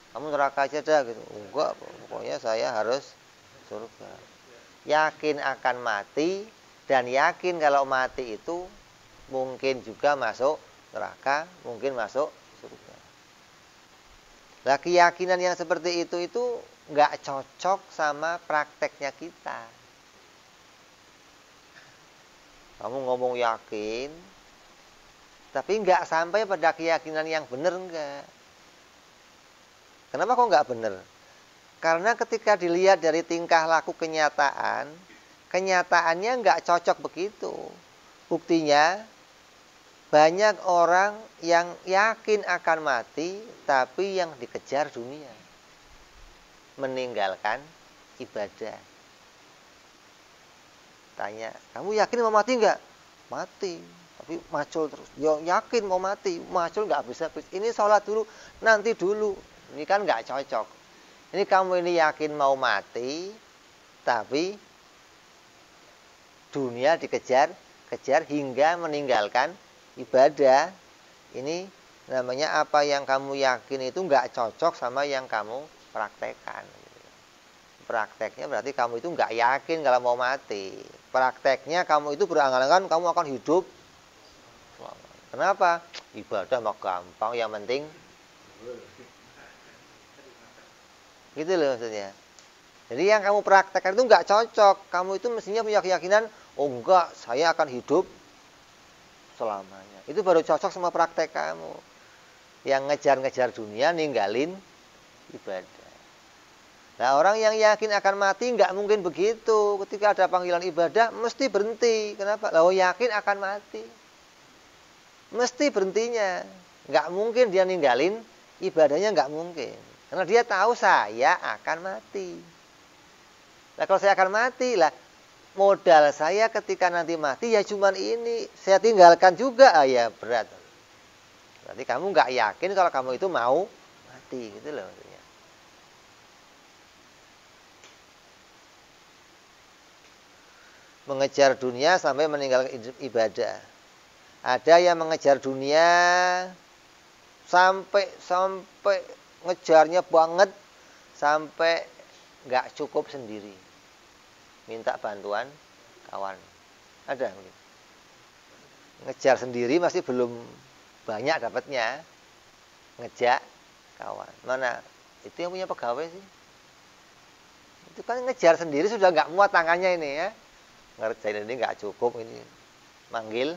Kamu neraka aja dah gitu. Enggak, pokoknya saya harus surga. Yakin akan mati dan yakin kalau mati itu mungkin juga masuk neraka, mungkin masuk surga. Nah, keyakinan yang seperti itu nggak cocok sama prakteknya kita. Kamu ngomong yakin, tapi nggak sampai pada keyakinan yang benar enggak. Kenapa kok nggak benar? Karena ketika dilihat dari tingkah laku kenyataan, kenyataannya nggak cocok begitu. Buktinya banyak orang yang yakin akan mati tapi yang dikejar dunia, meninggalkan ibadah. Tanya, kamu yakin mau mati enggak? Mati, tapi macul terus. Ya yakin mau mati, macul enggak bisa. Ini sholat dulu, nanti dulu. Ini kan enggak cocok. Ini kamu ini yakin mau mati, tapi dunia dikejar hingga meninggalkan ibadah. Ini namanya apa yang kamu yakin itu enggak cocok sama yang kamu praktekkan. Prakteknya berarti kamu itu enggak yakin kalau mau mati. Prakteknya kamu itu berangan-angan kamu akan hidup. Kenapa? Ibadah mah gampang, yang penting gitu loh maksudnya. Jadi yang kamu praktekkan itu enggak cocok. Kamu itu mestinya punya keyakinan, oh enggak, saya akan hidup selamanya. Itu baru cocok sama praktek kamu. Yang ngejar-ngejar dunia, ninggalin ibadah. Nah, orang yang yakin akan mati nggak mungkin begitu. Ketika ada panggilan ibadah, mesti berhenti. Kenapa? Lah, yakin akan mati. Mesti berhentinya. Nggak mungkin dia ninggalin ibadahnya, nggak mungkin. Karena dia tahu saya akan mati. Nah, kalau saya akan mati, lah modal saya ketika nanti mati ya cuman ini. Saya tinggalkan juga, ya berat. Berarti kamu nggak yakin kalau kamu itu mau mati, gitu loh. Mengejar dunia sampai meninggalkan ibadah. Ada yang mengejar dunia sampai ngejarnya banget sampai nggak cukup sendiri, minta bantuan kawan. Ada mungkin. Ngejar sendiri masih belum banyak dapatnya, ngejak kawan. Mana itu yang punya pegawai sih? Itu kan ngejar sendiri sudah nggak muat tangannya ini ya. Ngerjain ini nggak cukup, ini manggil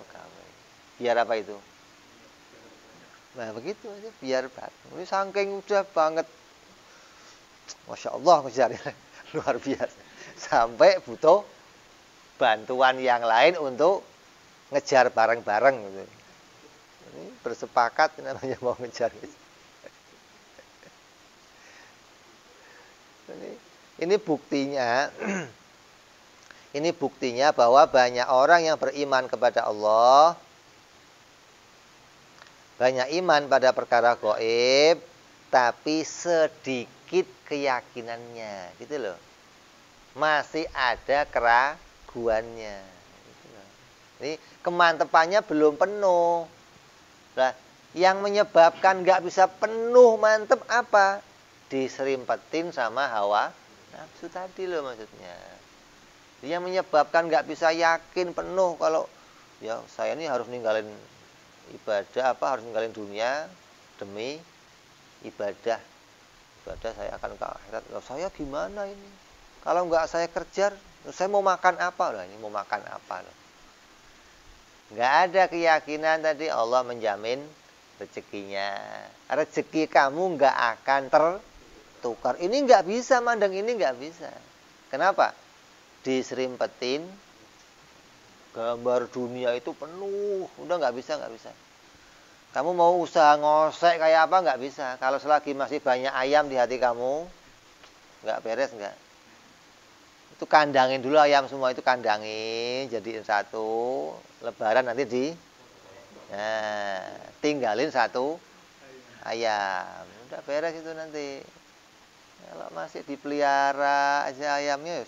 pegawai. Biar apa itu? Nah begitu aja, biar ini saking udah banget, masya Allah ngejarnya luar biasa, sampai butuh bantuan yang lain untuk ngejar bareng-bareng gitu. Ini bersepakat namanya mau ngejar. Ini buktinya. Ini buktinya bahwa banyak orang yang beriman kepada Allah, banyak iman pada perkara gaib, tapi sedikit keyakinannya, gitu loh. Masih ada keraguannya. Gitu loh. Ini kemantepannya belum penuh. Nah, yang menyebabkan nggak bisa penuh mantep apa? Diserimpetin sama hawa nafsu tadi loh maksudnya. Yang menyebabkan nggak bisa yakin penuh kalau ya saya ini harus ninggalin ibadah, harus ninggalin dunia demi ibadah. Ibadah saya akan ke akhirat. Loh, saya gimana ini? Kalau nggak saya kerja, saya mau makan apa? Loh, ini mau makan apa? Loh. Nggak ada keyakinan tadi Allah menjamin rezekinya. Rezeki kamu nggak akan tertukar. Ini nggak bisa mandang, ini nggak bisa. Kenapa? Diserimpetin gambar dunia itu penuh, udah nggak bisa. Kamu mau usaha ngosek kayak apa nggak bisa. Kalau selagi masih banyak ayam di hati kamu, nggak beres nggak. Itu kandangin dulu ayam semua, itu kandangin jadiin satu. Lebaran nanti tinggalin satu ayam, udah beres itu nanti. Kalau masih dipelihara aja ayamnya,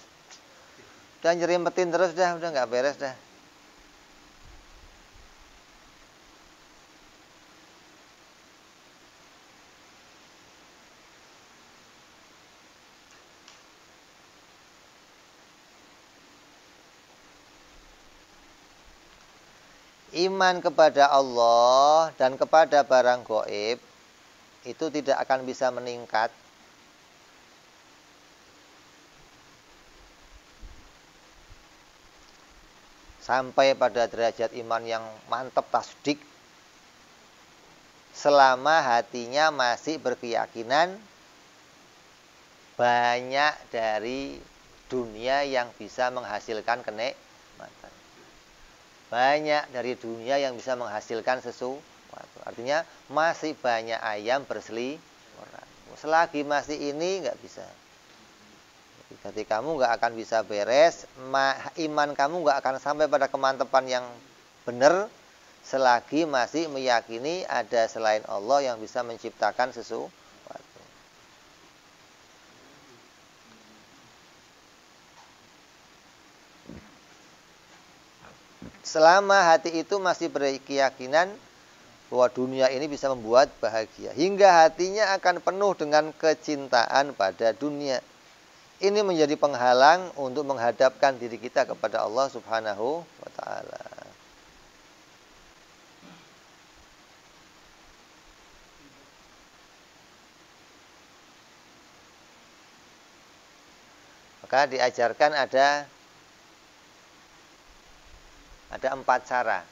udah nyerimpetin terus dah, udah nggak beres dah. Iman kepada Allah dan kepada barang gaib itu tidak akan bisa meningkat sampai pada derajat iman yang mantap tasdik selama hatinya masih berkeyakinan banyak dari dunia yang bisa menghasilkan kenikmatan. banyak dari dunia yang bisa menghasilkan sesuatu. Artinya masih banyak ayam berseliweran. Selagi masih ini nggak bisa. Jadi kamu nggak akan bisa beres, iman kamu nggak akan sampai pada kemantapan yang benar selagi masih meyakini ada selain Allah yang bisa menciptakan sesuatu. Selama hati itu masih berkeyakinan bahwa dunia ini bisa membuat bahagia, hingga hatinya akan penuh dengan kecintaan pada dunia. Ini menjadi penghalang untuk menghadapkan diri kita kepada Allah Subhanahu wa ta'ala. Maka diajarkan ada 4 cara.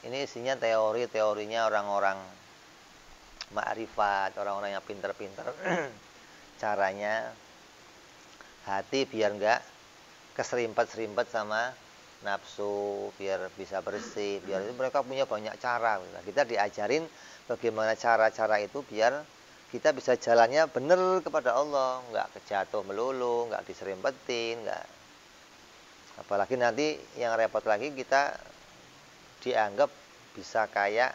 Ini isinya teorinya orang-orang ma'rifat, orang-orang yang pinter-pinter. Caranya hati biar enggak keserimpet-serimpet sama nafsu, biar bisa bersih, biar itu mereka punya banyak cara. Kita diajarin bagaimana cara-cara itu biar kita bisa jalannya benar kepada Allah, enggak kejatuh melulu, enggak diserimpetin, enggak. Apalagi nanti yang repot lagi kita dianggap bisa kayak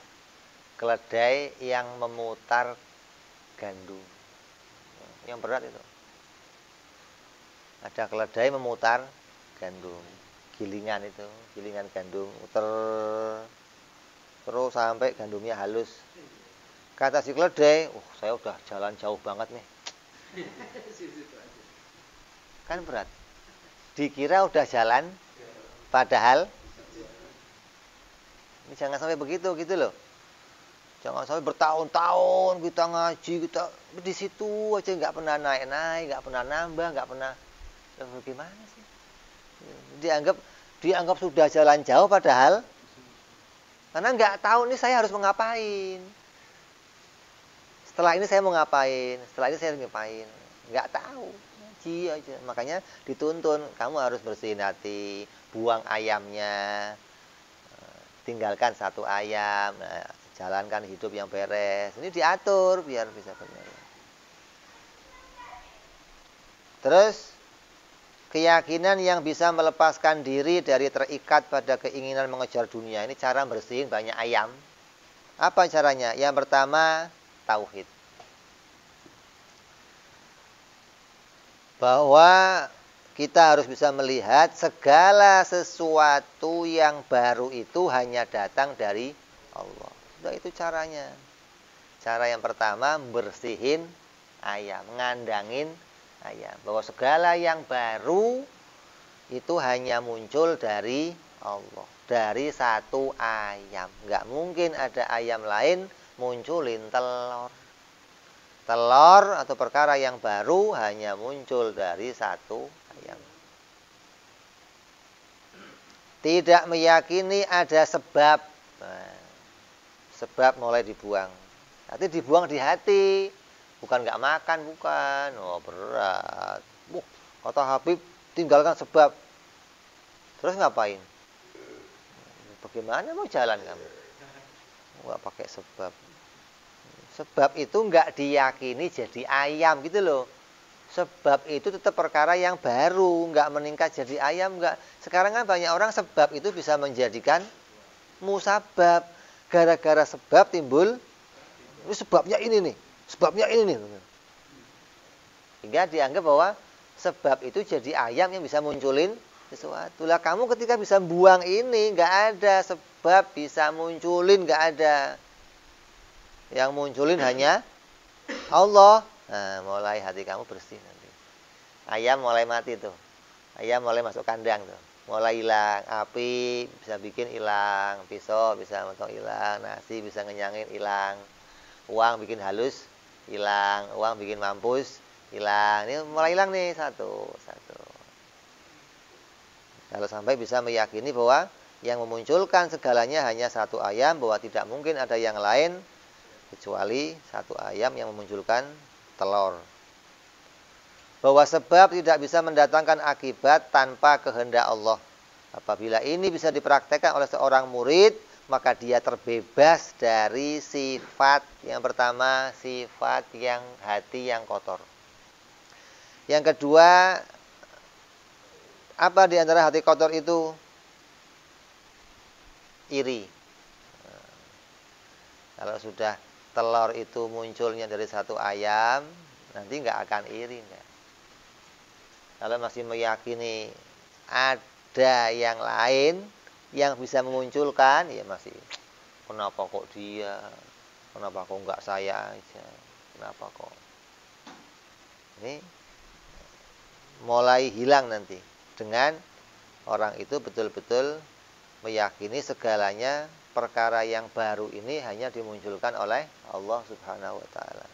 keledai yang memutar gandum. Yang berat itu. Ada keledai memutar gandum, gilingan gandum, terus sampai gandumnya halus. Kata si keledai, saya udah jalan jauh banget nih. Kan berat. Dikira udah jalan, padahal ini jangan sampai begitu gitu loh. Jangan sampai bertahun-tahun kita ngaji, kita di situ aja nggak pernah naik-naik, nggak pernah nambah, nggak pernah. Bagaimana sih? Dianggap sudah jalan jauh padahal karena nggak tahu nih saya harus mengapain. Setelah ini saya mau ngapain? Setelah ini saya harus ngapain? Nggak tahu. Ngaji aja. Makanya dituntun kamu harus bersihin hati, buang ayamnya. Tinggalkan 1 ayam, jalankan hidup yang beres. Ini diatur biar bisa benar. Terus keyakinan yang bisa melepaskan diri dari terikat pada keinginan mengejar dunia. Ini cara bersihin banyak ayam. Apa caranya? Yang pertama, tauhid. Bahwa kita harus bisa melihat segala sesuatu yang baru itu hanya datang dari Allah. Sudah itu caranya. Cara yang pertama, bersihin ayam, ngandangin ayam. Bahwa segala yang baru itu hanya muncul dari Allah. Dari 1 ayam. Nggak mungkin ada ayam lain munculin telur. Telur atau perkara yang baru hanya muncul dari 1 ayam. Tidak meyakini ada sebab. Nah, sebab mulai dibuang. Nanti dibuang di hati. Bukan nggak makan, bukan. Oh, berat. Kata Habib, tinggalkan sebab. Terus ngapain? Bagaimana mau jalan kamu? Nggak pakai sebab. Sebab itu nggak diyakini jadi ayam gitu loh. Sebab itu tetap perkara yang baru, nggak meningkat jadi ayam, nggak. Sekarang kan banyak orang sebab itu bisa menjadikan musabab. Gara-gara sebab timbul, ini sebabnya ini nih, sebabnya ini nih. Hingga dianggap bahwa sebab itu jadi ayam yang bisa munculin sesuatu. Lah kamu ketika bisa buang ini, nggak ada sebab bisa munculin, nggak ada. Yang munculin hanya Allah. Nah, mulai hati kamu bersih nanti. Ayam mulai mati tuh. Ayam mulai masuk kandang tuh. Mulai hilang. Api bisa bikin hilang. Pisau bisa motong hilang. Nasi bisa ngenyangin hilang. Uang bikin halus hilang. Uang bikin mampus hilang. Ini mulai hilang nih satu. Kalau sampai bisa meyakini bahwa yang memunculkan segalanya hanya 1 ayam, bahwa tidak mungkin ada yang lain kecuali 1 ayam yang memunculkan telur. Bahwa sebab tidak bisa mendatangkan akibat tanpa kehendak Allah. Apabila ini bisa dipraktekkan oleh seorang murid, maka dia terbebas dari sifat yang pertama, sifat yang hati yang kotor. Yang kedua, apa di antara hati kotor itu? Iri. Kalau sudah telur itu munculnya dari satu ayam, nanti nggak akan iri. Enggak. Kalau masih meyakini ada yang lain yang bisa memunculkan, ya masih, kenapa kok dia, kenapa kok nggak saya aja, kenapa kok. Ini mulai hilang nanti dengan orang itu betul-betul meyakini segalanya perkara yang baru ini hanya dimunculkan oleh Allah Subhanahu wa taala.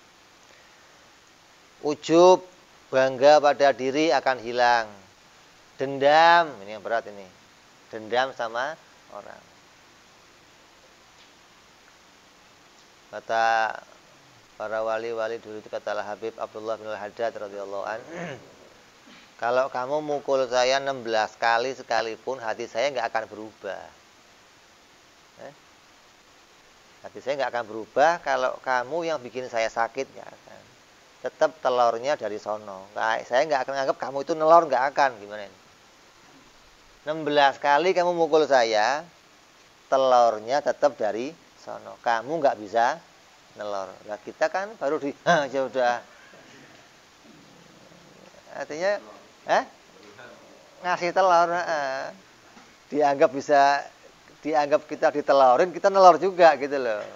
Ujub, bangga pada diri akan hilang. Dendam, ini yang berat ini. Dendam sama orang. Kata para wali-wali dulu itu, kata Habib Abdullah bin Al-Haddad radhiyallahu an, kalau kamu mukul saya 16 kali sekalipun, hati saya nggak akan berubah. Hati saya nggak akan berubah kalau kamu yang bikin saya sakit, nggak akan. Tetap telurnya dari sono. Saya nggak akan anggap kamu itu nelor, nggak akan. Gimana ini? 16 kali kamu mukul saya, telurnya tetap dari sono. Kamu nggak bisa nelor. Nah, kita kan baru ya udah. Artinya, ngasih telur, dianggap kita ditelorin, kita nelor juga gitu loh.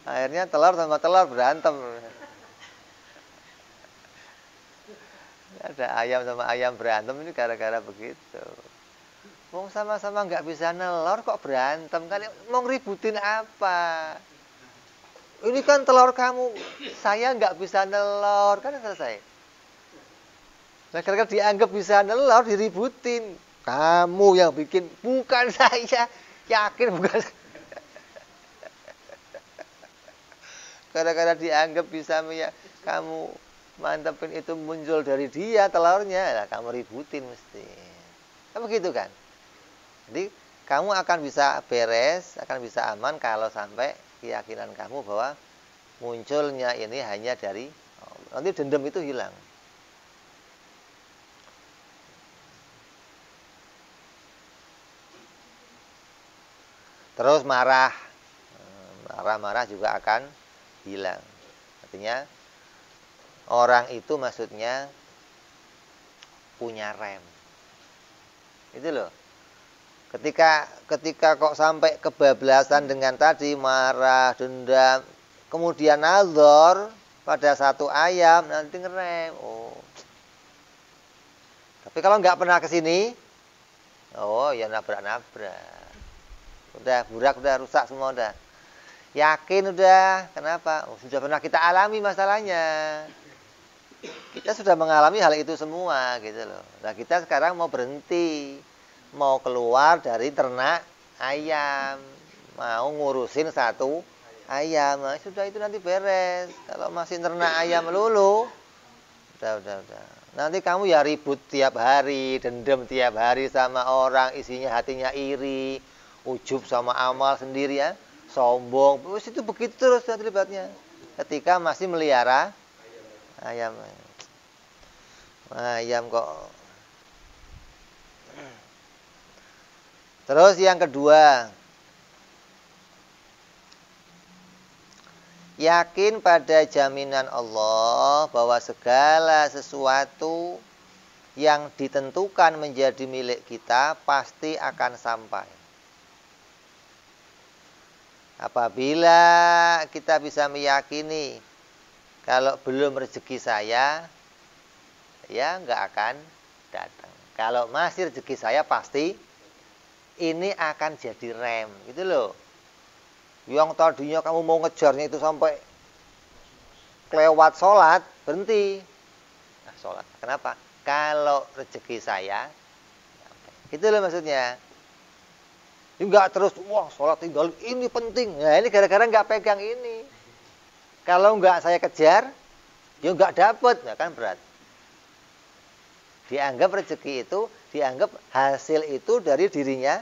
Akhirnya telur sama telur berantem. Ada ayam sama ayam berantem ini gara-gara begitu. Wong sama-sama nggak bisa nelor kok berantem, kali mau ngeributin apa? Ini kan telur kamu, saya nggak bisa nelor, kan selesai. Nah, gara-gara dianggap bisa nelor diributin. Kamu yang bikin, bukan saya. Yakin bukan saya. Gara-gara dianggap bisa kamu mantepin itu muncul dari dia telurnya, lah kamu ributin mesti. Kan begitu kan? Jadi kamu akan bisa beres, akan bisa aman kalau sampai keyakinan kamu bahwa munculnya ini hanya dari Allah. Nanti dendam itu hilang. Terus marah juga akan hilang. Artinya orang itu maksudnya punya rem. Itu loh. Ketika kok sampai kebablasan dengan tadi marah, dendam, kemudian nazar pada satu ayam, nanti ngerem. Oh. Tapi kalau nggak pernah ke sini, oh ya nabrak-nabrak. Udah burak, udah rusak semua udah. Yakin udah. Kenapa? Oh, sudah pernah kita alami masalahnya. Kita sudah mengalami hal itu semua gitu loh. Nah, kita sekarang mau berhenti. Mau keluar dari ternak ayam. Mau ngurusin satu ayam. Nah, sudah itu nanti beres. Kalau masih ternak ayam melulu, udah. Nanti kamu ya ribut tiap hari, dendam tiap hari sama orang, isinya hatinya iri, ujub sama amal sendiri ya, sombong. Terus itu begitu terus terlibatnya. Ketika masih melihara ayam. Ayam kok. Terus yang kedua, yakin pada jaminan Allah bahwa segala sesuatu yang ditentukan menjadi milik kita pasti akan sampai. Apabila kita bisa meyakini kalau belum rezeki saya, ya nggak akan datang. Kalau masih rezeki saya pasti ini akan jadi rem, gitu loh. Yang tadinya kamu mau ngejarnya itu sampai kelewat sholat, berhenti. Nah, sholat. Kenapa? Kalau rezeki saya, gitu loh maksudnya. Enggak terus, wah sholat tinggal ini penting. Nah ini gara-gara nggak pegang ini. Kalau nggak saya kejar, ya nggak dapet, ya kan berat. Dianggap rezeki itu, dianggap hasil itu dari dirinya.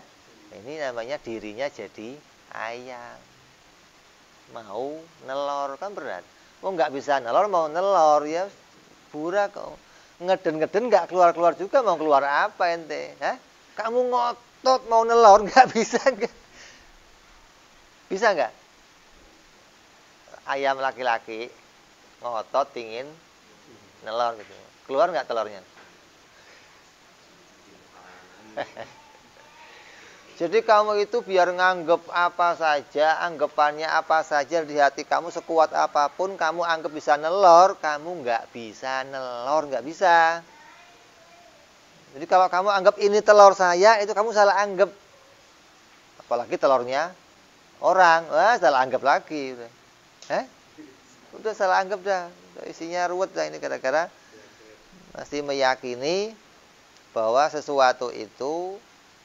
Ini namanya dirinya jadi ayam. Mau nelor kan berat. Oh nggak bisa nelor, mau nelor ya burak kok. Ngeden-ngeden nggak keluar-keluar juga, mau keluar apa ente? Hah? Kamu ngotot mau nelor nggak bisa nggak? Bisa nggak? Ayam laki-laki ngotot pingin nelor gitu. Keluar nggak telurnya? Jadi kamu itu biar nganggep apa saja, anggapannya apa saja di hati kamu, sekuat apapun kamu anggap bisa nelor, kamu nggak bisa nelor, nggak bisa. Jadi kalau kamu anggap ini telur saya, itu kamu salah anggap. Apalagi telurnya orang, wah salah anggap lagi. Udah salah anggap dah, isinya ruwet dah ini gara-gara masih meyakini bahwa sesuatu itu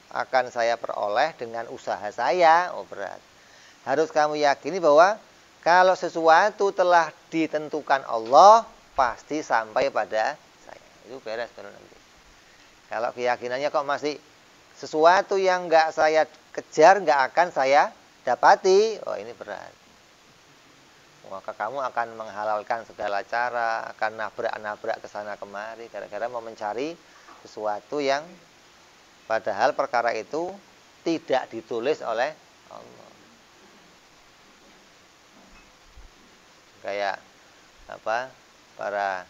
akan saya peroleh dengan usaha saya. Oh berat. Harus kamu yakini bahwa kalau sesuatu telah ditentukan Allah, pasti sampai pada saya. Itu beres baru nanti. Kalau keyakinannya kok masih sesuatu yang nggak saya kejar, nggak akan saya dapati, oh ini berat. Maka kamu akan menghalalkan segala cara, akan nabrak-nabrak ke sana kemari, gara-gara mau mencari sesuatu yang padahal perkara itu tidak ditulis oleh Allah. Kayak apa? Para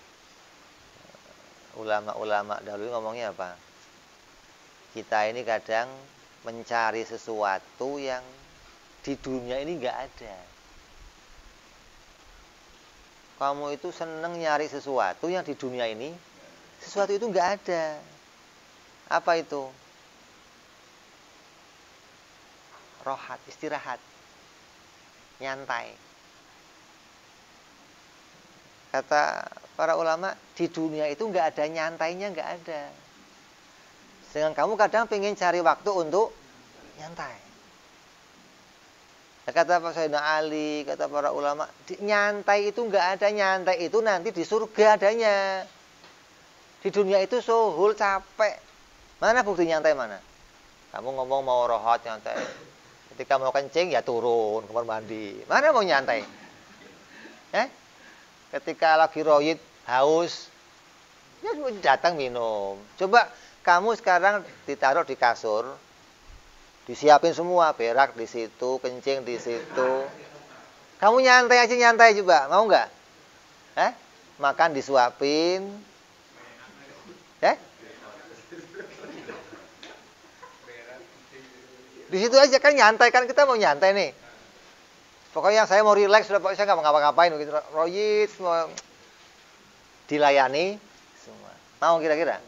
ulama-ulama dahulu ngomongnya apa? Kita ini kadang mencari sesuatu yang di dunia ini nggak ada. Kamu itu seneng nyari sesuatu yang di dunia ini, sesuatu itu nggak ada. Apa itu? Rohat, istirahat, nyantai. Kata para ulama, di dunia itu nggak ada nyantainya, nggak ada. Sedangkan kamu kadang pengen cari waktu untuk nyantai. Kata Pak Sayyidina Ali, kata para ulama, nyantai itu nggak ada, nyantai itu nanti di surga adanya. Di dunia itu suhul, capek. Mana bukti nyantai mana? Kamu ngomong mau rohat nyantai. Ketika mau kencing ya turun kamar mandi. Mana mau nyantai? Ketika lagi royit haus, ya datang minum. Coba kamu sekarang ditaruh di kasur, disiapin semua, berak di situ, kencing di situ. Kamu nyantai aja, nyantai coba, mau nggak? Makan disuapin, di situ aja kan nyantai, kan kita mau nyantai nih. Pokoknya saya mau rileks, sudah pokoknya saya nggak mau ngapa-ngapain begitu. Royit semua dilayani semua. Mau kira-kira?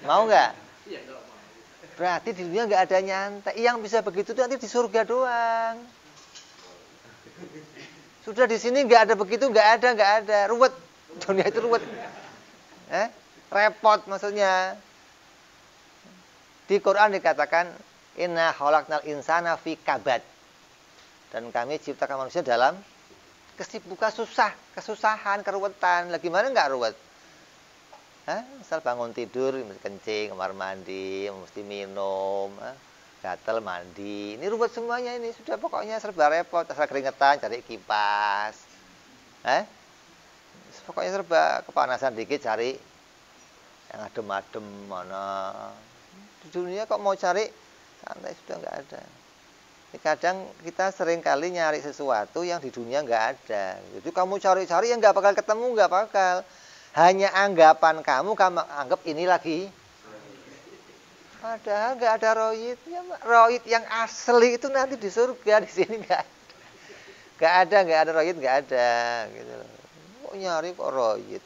Mau nggak? Berarti di dunia nggak ada nyantai. Yang bisa begitu itu nanti di surga doang. Sudah di sini nggak ada begitu, nggak ada. Ruwet. Dunia itu ruwet. Repot maksudnya. Di Quran dikatakan inna khalaqnal insana fi kabad. Dan kami ciptakan manusia dalam kesibukan, kesusahan, keruwetan. Lagi mana nggak ruwet? Misal bangun tidur, mesti kencing, kamar mandi, mesti minum, gatel mandi. Ini ruwet semuanya ini. Sudah pokoknya serba repot. Asal keringetan, cari kipas. Pokoknya serba kepanasan dikit, cari yang adem-adem mana. Di dunia kok mau cari santai, sudah nggak ada. Kadang kita sering kali nyari sesuatu yang di dunia nggak ada. Jadi kamu cari-cari yang nggak bakal ketemu, nggak bakal. Hanya anggapan kamu anggap ini lagi. Padahal nggak ada royit. Royit yang asli itu nanti di surga, di sini nggak ada. Nggak ada royit, nggak ada. Gitu loh. Kok nyari kok royit?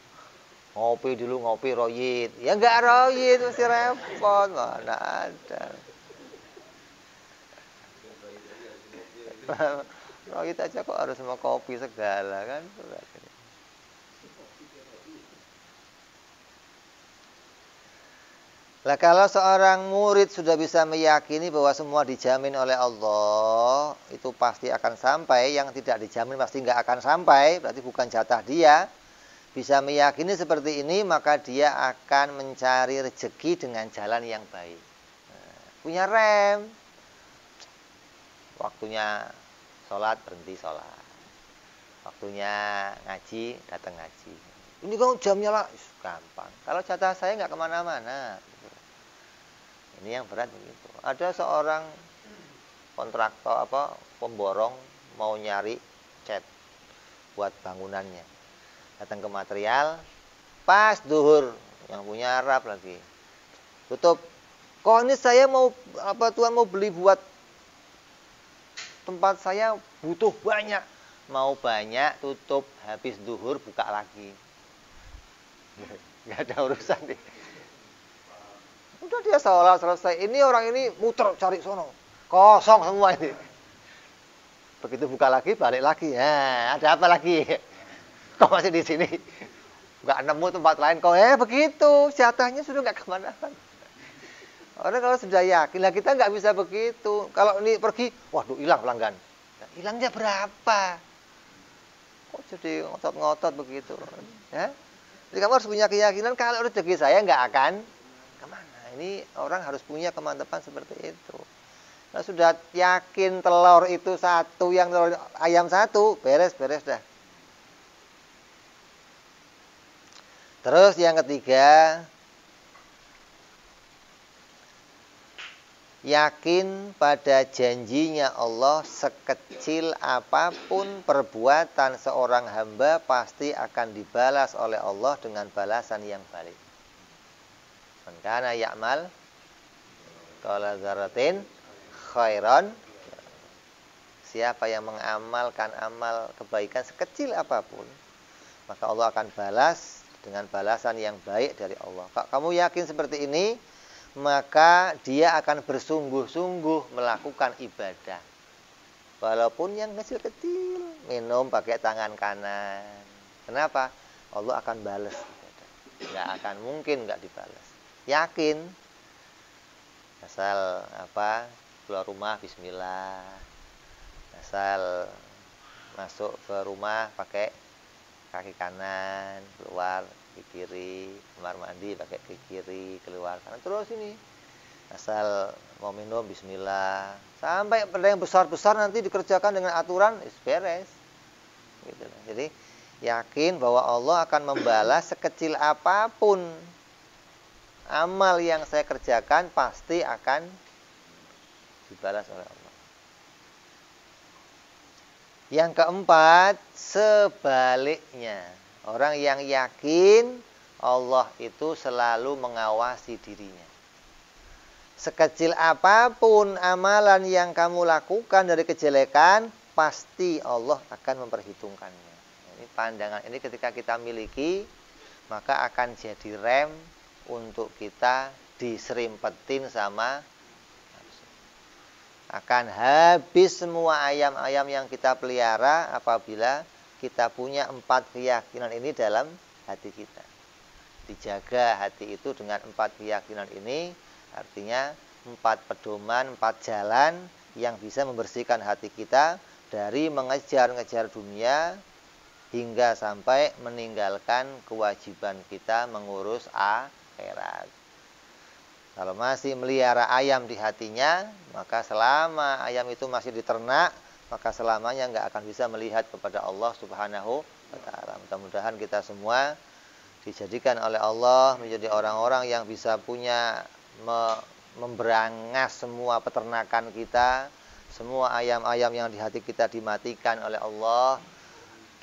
Ngopi dulu, ngopi royit. Ya nggak royit, mesti repot. Mana ada. Royit aja kok harus sama kopi segala kan. Lah kalau seorang murid sudah bisa meyakini bahwa semua dijamin oleh Allah, itu pasti akan sampai. Yang tidak dijamin pasti nggak akan sampai, berarti bukan jatah dia. bisa meyakini seperti ini, maka dia akan mencari rezeki dengan jalan yang baik. Punya rem, waktunya sholat berhenti sholat, waktunya ngaji datang ngaji. Ini kan jamnya lah, gampang. Kalau jatah saya nggak kemana-mana. Ini yang berat begitu. Ada seorang kontraktor pemborong mau nyari cat buat bangunannya. Datang ke material, pas duhur, yang punya Arab lagi. Tutup. Kok ini saya mau Tuhan mau beli buat tempat saya butuh banyak. Mau banyak, tutup, habis duhur buka lagi. Nggak ada urusan nih. Udah dia sholat selesai. Ini orang ini muter cari sono. Kosong semua ini. Begitu buka lagi, balik lagi. Nah, ada apa lagi? Kok masih di sini? Nggak nemu tempat lain. Kok begitu? Jatahnya sudah nggak kemana-mana. Orang kalau sudah yakin, lah kita nggak bisa begitu. Kalau ini pergi, waduh hilang pelanggan. Nah, hilangnya berapa? Kok jadi ngotot-ngotot begitu? Ya? Jadi kamu harus punya keyakinan kalau rezeki saya nggak akan kemana. Ini orang harus punya kemantapan seperti itu. Nah, sudah yakin telur itu satu, yang telur ayam satu, beres-beres dah. Terus yang ketiga, yakin pada janjinya Allah, sekecil apapun perbuatan seorang hamba pasti akan dibalas oleh Allah dengan balasan yang balik. Man kana ya'mal qala dzarratin khairan, siapa yang mengamalkan amal kebaikan sekecil apapun, maka Allah akan balas dengan balasan yang baik dari Allah. Kalau kamu yakin seperti ini, maka dia akan bersungguh-sungguh melakukan ibadah. Walaupun yang kecil-kecil, minum pakai tangan kanan. Kenapa? Allah akan balas. Nggak akan mungkin nggak dibalas. Yakin. Asal keluar rumah bismillah. Asal masuk ke rumah pakai kaki kanan, keluar ke kiri, kamar mandi pakai ke kiri, keluar kanan, terus ini. Asal mau minum bismillah. Sampai pada yang besar-besar nanti dikerjakan dengan aturan, beres. Gitu. Jadi yakin bahwa Allah akan membalas sekecil apapun amal yang saya kerjakan, pasti akan dibalas oleh Allah. Yang keempat, sebaliknya, orang yang yakin Allah itu selalu mengawasi dirinya. Sekecil apapun amalan yang kamu lakukan dari kejelekan, pasti Allah akan memperhitungkannya. Ini pandangan ini ketika kita miliki, maka akan jadi rem untuk kita diserimpetin sama, akan habis semua ayam-ayam yang kita pelihara apabila kita punya 4 keyakinan ini dalam hati kita. Dijaga hati itu dengan 4 keyakinan ini, artinya 4 pedoman, 4 jalan yang bisa membersihkan hati kita dari mengejar-ngejar dunia hingga sampai meninggalkan kewajiban kita mengurus akhirat. Kalau masih melihara ayam di hatinya, maka selama ayam itu masih diternak, maka selamanya nggak akan bisa melihat kepada Allah Subhanahu wa Ta'ala. Mudah-mudahan kita semua dijadikan oleh Allah menjadi orang-orang yang bisa punya memberangas semua peternakan kita, semua ayam-ayam yang di hati kita dimatikan oleh Allah.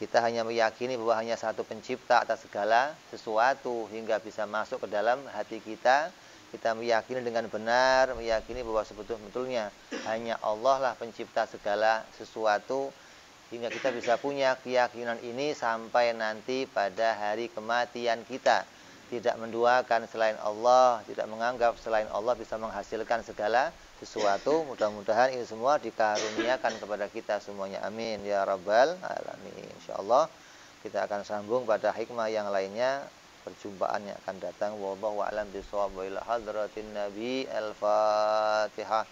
Kita hanya meyakini bahwa hanya satu pencipta atas segala sesuatu hingga bisa masuk ke dalam hati kita. Kita meyakini dengan benar, meyakini bahwa sebetulnya hanya Allah lah pencipta segala sesuatu, hingga kita bisa punya keyakinan ini sampai nanti pada hari kematian kita. Tidak menduakan selain Allah, tidak menganggap selain Allah bisa menghasilkan segala sesuatu. Mudah-mudahan ini semua dikaruniakan kepada kita semuanya. Amin ya rabbal alamin. Insyaallah kita akan sambung pada hikmah yang lainnya. Perjumpaan yang akan datang. Wallahu a'lam bishawab. Wa ila hadratin nabi. Al-Fatihah.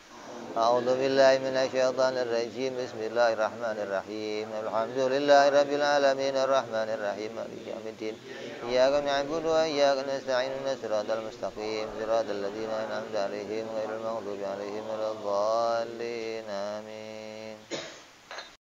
أعوذ بالله من الشيطان الرجيم بسم الله الرحمن الرحيم الحمد لله رب العالمين الرحمن الرحيم مالك يوم الدين إياك نعبد وإياك نستعين صراط المستقيم صراط الذين أنعمت عليهم غير المغضوب عليهم ولا الضالين آمين